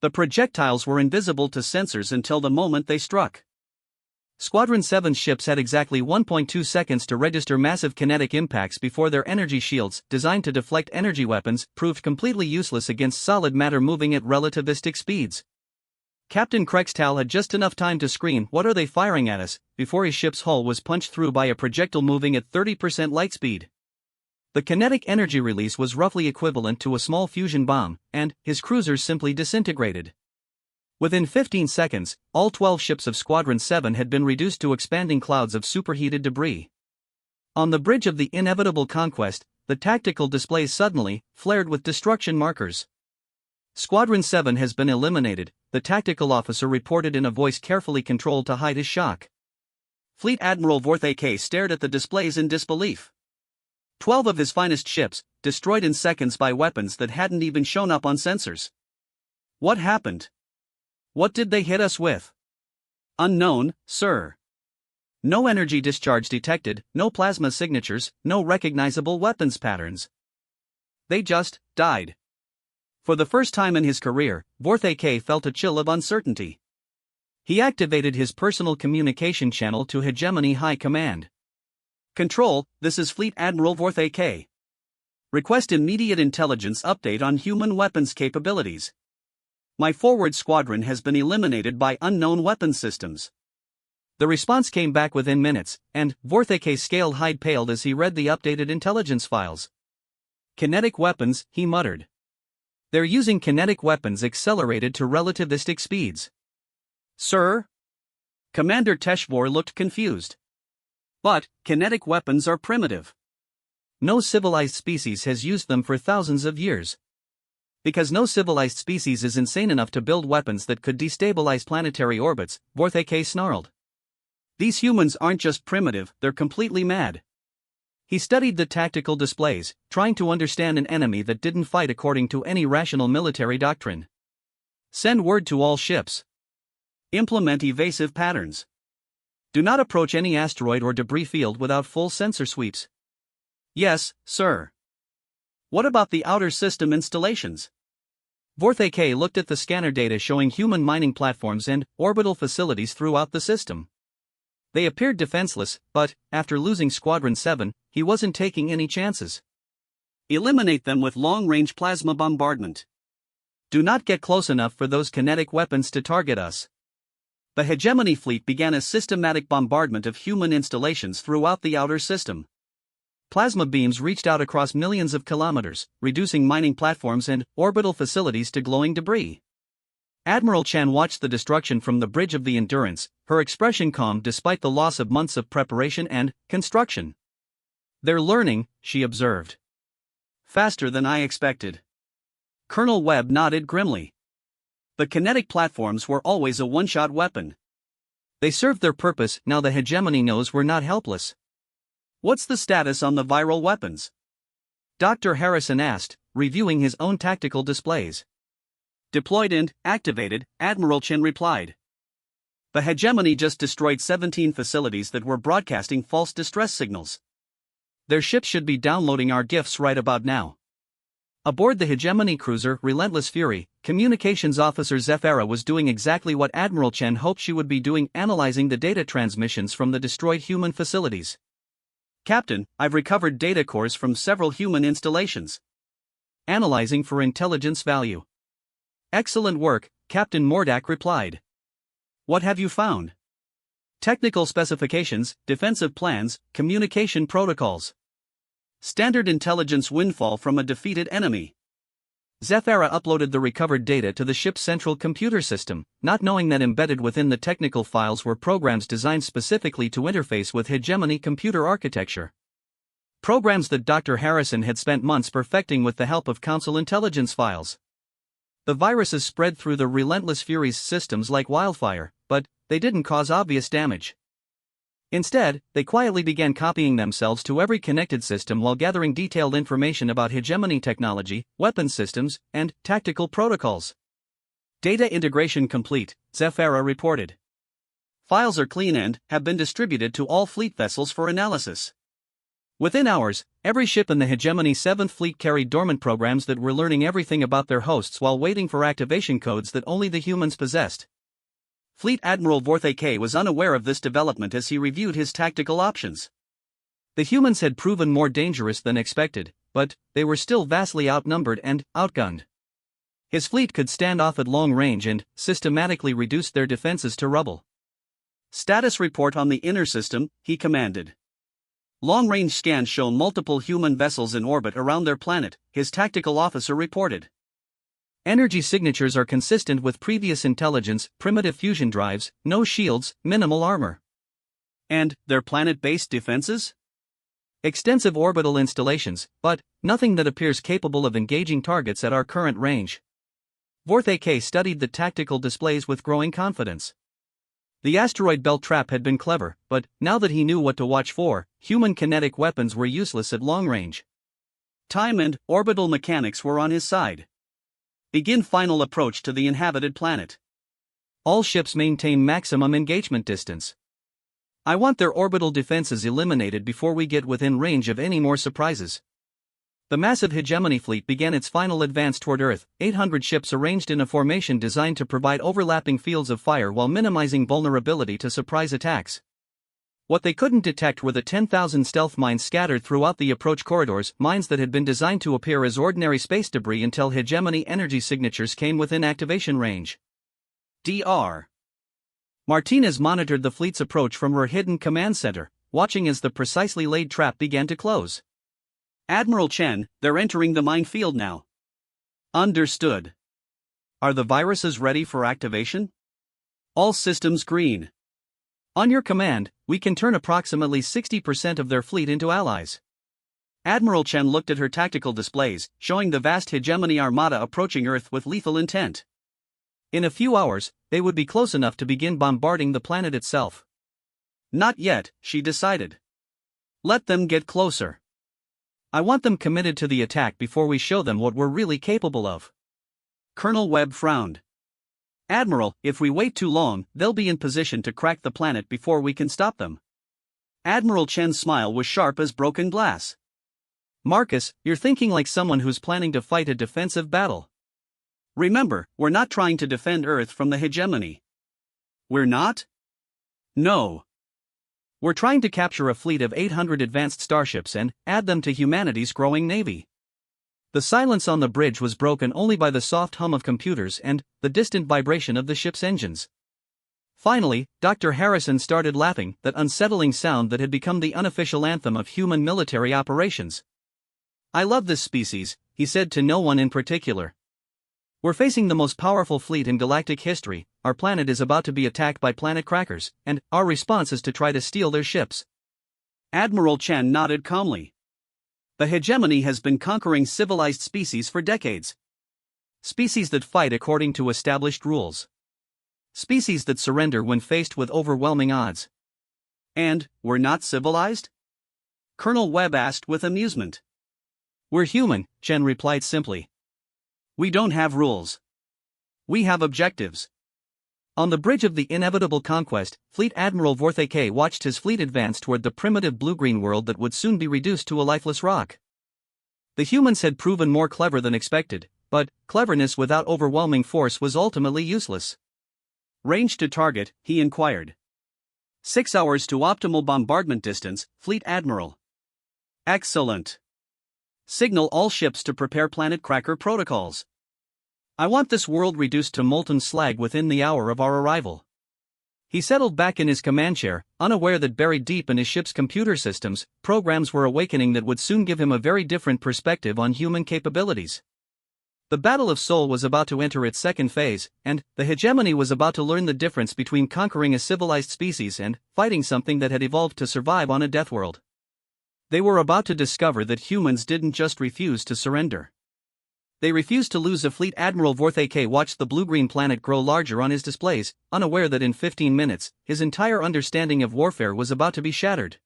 The projectiles were invisible to sensors until the moment they struck. Squadron 7's ships had exactly 1.2 seconds to register massive kinetic impacts before their energy shields, designed to deflect energy weapons, proved completely useless against solid matter moving at relativistic speeds. Captain Krextal had just enough time to scream, "What are they firing at us?" before his ship's hull was punched through by a projectile moving at 30% light speed. The kinetic energy release was roughly equivalent to a small fusion bomb, and his cruisers simply disintegrated. Within 15 seconds, all 12 ships of Squadron 7 had been reduced to expanding clouds of superheated debris. On the bridge of the inevitable conquest, the tactical displays suddenly flared with destruction markers. Squadron 7 has been eliminated, the tactical officer reported in a voice carefully controlled to hide his shock. Fleet Admiral Vorthake stared at the displays in disbelief. 12 of his finest ships, destroyed in seconds by weapons that hadn't even shown up on sensors. What happened? What did they hit us with? Unknown, sir. No energy discharge detected, no plasma signatures, no recognizable weapons patterns. They just died. For the first time in his career, Vorthake felt a chill of uncertainty. He activated his personal communication channel to Hegemony High Command. Control, this is Fleet Admiral Vorthake. Request immediate intelligence update on human weapons capabilities. My forward squadron has been eliminated by unknown weapon systems. The response came back within minutes, and Vorthake's scaled hide paled as he read the updated intelligence files. Kinetic weapons, he muttered. They're using kinetic weapons accelerated to relativistic speeds. Sir? Commander Teshvor looked confused. But, kinetic weapons are primitive. No civilized species has used them for thousands of years. Because no civilized species is insane enough to build weapons that could destabilize planetary orbits, Vorthake snarled. These humans aren't just primitive, they're completely mad. He studied the tactical displays, trying to understand an enemy that didn't fight according to any rational military doctrine. Send word to all ships. Implement evasive patterns. Do not approach any asteroid or debris field without full sensor sweeps. Yes, sir. What about the outer system installations? Vorthake looked at the scanner data showing human mining platforms and orbital facilities throughout the system. They appeared defenseless, but, after losing Squadron 7, he wasn't taking any chances. Eliminate them with long-range plasma bombardment. Do not get close enough for those kinetic weapons to target us. The Hegemony fleet began a systematic bombardment of human installations throughout the outer system. Plasma beams reached out across millions of kilometers, reducing mining platforms and orbital facilities to glowing debris. Admiral Chen watched the destruction from the bridge of the Endurance, her expression calm despite the loss of months of preparation and construction. They're learning, she observed. Faster than I expected. Colonel Webb nodded grimly. The kinetic platforms were always a one-shot weapon. They served their purpose, now the Hegemony knows we're not helpless. What's the status on the viral weapons? Dr. Harrison asked, reviewing his own tactical displays. Deployed and activated, Admiral Chen replied. The Hegemony just destroyed 17 facilities that were broadcasting false distress signals. Their ships should be downloading our gifts right about now. Aboard the Hegemony cruiser Relentless Fury, Communications Officer Zephyra was doing exactly what Admiral Chen hoped she would be doing, analyzing the data transmissions from the destroyed human facilities. Captain, I've recovered data cores from several human installations. Analyzing for intelligence value. Excellent work, Captain Mordak replied. What have you found? Technical specifications, defensive plans, communication protocols. Standard intelligence windfall from a defeated enemy. Zephyra uploaded the recovered data to the ship's central computer system, not knowing that embedded within the technical files were programs designed specifically to interface with Hegemony computer architecture. Programs that Dr. Harrison had spent months perfecting with the help of Council intelligence files. The viruses spread through the Relentless Fury's systems like wildfire, but they didn't cause obvious damage. Instead, they quietly began copying themselves to every connected system while gathering detailed information about Hegemony technology, weapon systems, and tactical protocols. Data integration complete, Zephyra reported. Files are clean and have been distributed to all fleet vessels for analysis. Within hours, every ship in the Hegemony 7th Fleet carried dormant programs that were learning everything about their hosts while waiting for activation codes that only the humans possessed. Fleet Admiral Vorthake was unaware of this development as he reviewed his tactical options. The humans had proven more dangerous than expected, but they were still vastly outnumbered and outgunned. His fleet could stand off at long range and systematically reduce their defenses to rubble. Status report on the inner system, he commanded. Long-range scans show multiple human vessels in orbit around their planet, his tactical officer reported. Energy signatures are consistent with previous intelligence, primitive fusion drives, no shields, minimal armor. And their planet-based defenses? Extensive orbital installations, but nothing that appears capable of engaging targets at our current range. Vorthake studied the tactical displays with growing confidence. The asteroid belt trap had been clever, but now that he knew what to watch for, human kinetic weapons were useless at long range. Time and orbital mechanics were on his side. Begin final approach to the inhabited planet. All ships maintain maximum engagement distance. I want their orbital defenses eliminated before we get within range of any more surprises. The massive Hegemony fleet began its final advance toward Earth, 800 ships arranged in a formation designed to provide overlapping fields of fire while minimizing vulnerability to surprise attacks. What they couldn't detect were the 10,000 stealth mines scattered throughout the approach corridors, mines that had been designed to appear as ordinary space debris until hegemony energy signatures came within activation range. Dr. Martinez monitored the fleet's approach from her hidden command center, watching as the precisely laid trap began to close. Admiral Chen, they're entering the minefield now. Understood. Are the viruses ready for activation? All systems green. On your command, we can turn approximately 60% of their fleet into allies. Admiral Chen looked at her tactical displays, showing the vast hegemony armada approaching Earth with lethal intent. In a few hours, they would be close enough to begin bombarding the planet itself. Not yet, she decided. Let them get closer. I want them committed to the attack before we show them what we're really capable of. Colonel Webb frowned. Admiral, if we wait too long, they'll be in position to crack the planet before we can stop them. Admiral Chen's smile was sharp as broken glass. Marcus, you're thinking like someone who's planning to fight a defensive battle. Remember, we're not trying to defend Earth from the hegemony. We're not? No. We're trying to capture a fleet of 800 advanced starships and add them to humanity's growing navy. The silence on the bridge was broken only by the soft hum of computers and the distant vibration of the ship's engines. Finally, Dr. Harrison started laughing, that unsettling sound that had become the unofficial anthem of human military operations. I love this species, he said to no one in particular. We're facing the most powerful fleet in galactic history, our planet is about to be attacked by planet crackers, and our response is to try to steal their ships. Admiral Chen nodded calmly. The hegemony has been conquering civilized species for decades. Species that fight according to established rules. Species that surrender when faced with overwhelming odds. And, we're not civilized? Colonel Webb asked with amusement. We're human, Chen replied simply. We don't have rules. We have objectives. On the bridge of the inevitable conquest, Fleet Admiral Vorthake watched his fleet advance toward the primitive blue-green world that would soon be reduced to a lifeless rock. The humans had proven more clever than expected, but cleverness without overwhelming force was ultimately useless. Range to target, he inquired. 6 hours to optimal bombardment distance, Fleet Admiral. Excellent. Signal all ships to prepare planet cracker protocols. I want this world reduced to molten slag within the hour of our arrival. He settled back in his command chair, unaware that buried deep in his ship's computer systems, programs were awakening that would soon give him a very different perspective on human capabilities. The Battle of Seoul was about to enter its second phase, and the hegemony was about to learn the difference between conquering a civilized species and fighting something that had evolved to survive on a Deathworld. They were about to discover that humans didn't just refuse to surrender. They refused to lose a fleet. Admiral Vorthake watched the blue-green planet grow larger on his displays, unaware that in 15 minutes, his entire understanding of warfare was about to be shattered.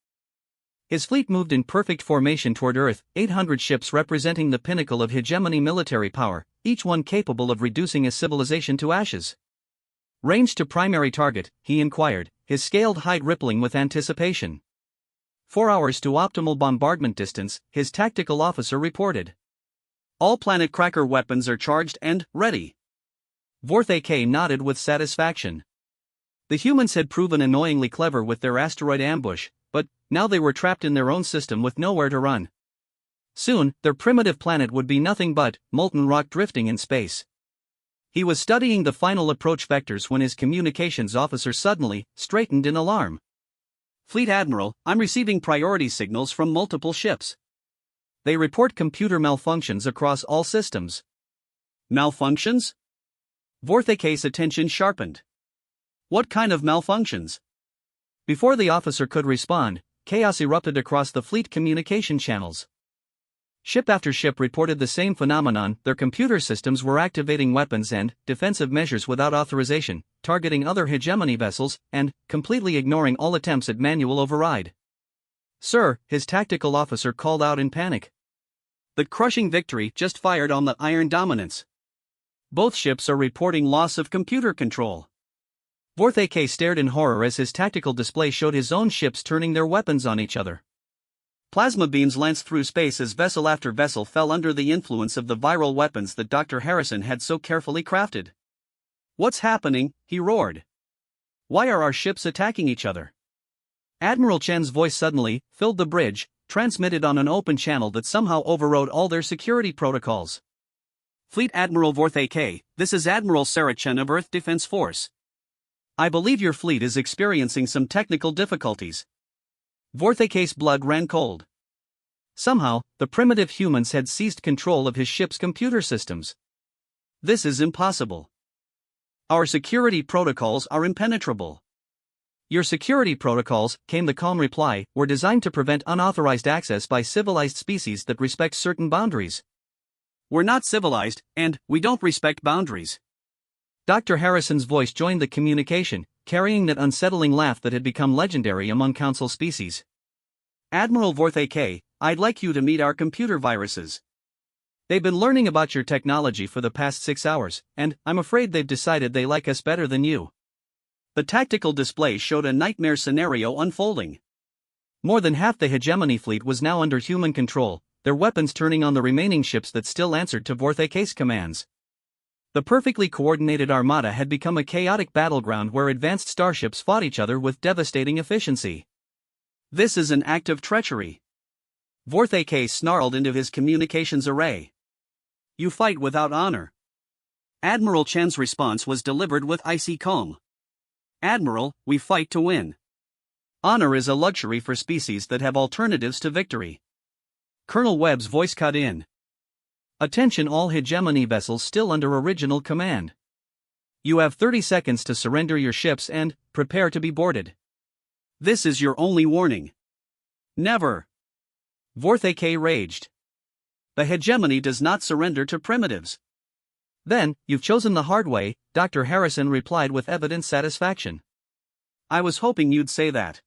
His fleet moved in perfect formation toward Earth, 800 ships representing the pinnacle of hegemony military power, each one capable of reducing a civilization to ashes. Range to primary target, he inquired, his scaled hide rippling with anticipation. 4 hours to optimal bombardment distance, his tactical officer reported. All planet cracker weapons are charged and ready. Vorthake nodded with satisfaction. The humans had proven annoyingly clever with their asteroid ambush, but now they were trapped in their own system with nowhere to run. Soon, their primitive planet would be nothing but molten rock drifting in space. He was studying the final approach vectors when his communications officer suddenly straightened in alarm. Fleet Admiral, I'm receiving priority signals from multiple ships. They report computer malfunctions across all systems. Malfunctions? Vorthake's attention sharpened. What kind of malfunctions? Before the officer could respond, chaos erupted across the fleet communication channels. Ship after ship reported the same phenomenon. Their computer systems were activating weapons and defensive measures without authorization, targeting other hegemony vessels, and completely ignoring all attempts at manual override. Sir, his tactical officer called out in panic. The crushing victory just fired on the Iron Dominance. Both ships are reporting loss of computer control. Vorthake stared in horror as his tactical display showed his own ships turning their weapons on each other. Plasma beams lanced through space as vessel after vessel fell under the influence of the viral weapons that Dr. Harrison had so carefully crafted. What's happening? He roared. Why are our ships attacking each other? Admiral Chen's voice suddenly filled the bridge, transmitted on an open channel that somehow overrode all their security protocols. Fleet Admiral Vorthay K, this is Admiral Sarah Chen of Earth Defense Force. I believe your fleet is experiencing some technical difficulties. Vorthay K's blood ran cold. Somehow, the primitive humans had seized control of his ship's computer systems. This is impossible. Our security protocols are impenetrable. Your security protocols, came the calm reply, were designed to prevent unauthorized access by civilized species that respect certain boundaries. We're not civilized, and we don't respect boundaries. Dr. Harrison's voice joined the communication, carrying that unsettling laugh that had become legendary among Council species. Admiral Vorthay K, I'd like you to meet our computer viruses. They've been learning about your technology for the past 6 hours, and I'm afraid they've decided they like us better than you. The tactical display showed a nightmare scenario unfolding. More than half the hegemony fleet was now under human control, their weapons turning on the remaining ships that still answered to Vorthay K's commands. The perfectly coordinated armada had become a chaotic battleground where advanced starships fought each other with devastating efficiency. This is an act of treachery. Vorthay K snarled into his communications array. You fight without honor. Admiral Chen's response was delivered with icy calm. Admiral, we fight to win. Honor is a luxury for species that have alternatives to victory. Colonel Webb's voice cut in. Attention all hegemony vessels still under original command. You have 30 seconds to surrender your ships and prepare to be boarded. This is your only warning. Never. Vorthay K raged. The hegemony does not surrender to primitives. Then, you've chosen the hard way, Dr. Harrison replied with evident satisfaction. I was hoping you'd say that.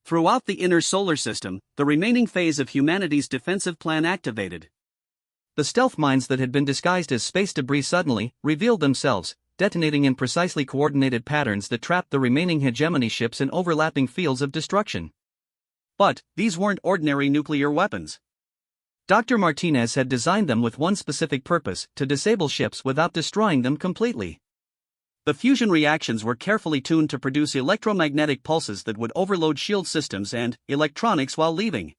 Throughout the inner solar system, the remaining phase of humanity's defensive plan activated. The stealth mines that had been disguised as space debris suddenly revealed themselves, detonating in precisely coordinated patterns that trapped the remaining hegemony ships in overlapping fields of destruction. But these weren't ordinary nuclear weapons. Dr. Martinez had designed them with one specific purpose: to disable ships without destroying them completely. The fusion reactions were carefully tuned to produce electromagnetic pulses that would overload shield systems and electronics while leaving.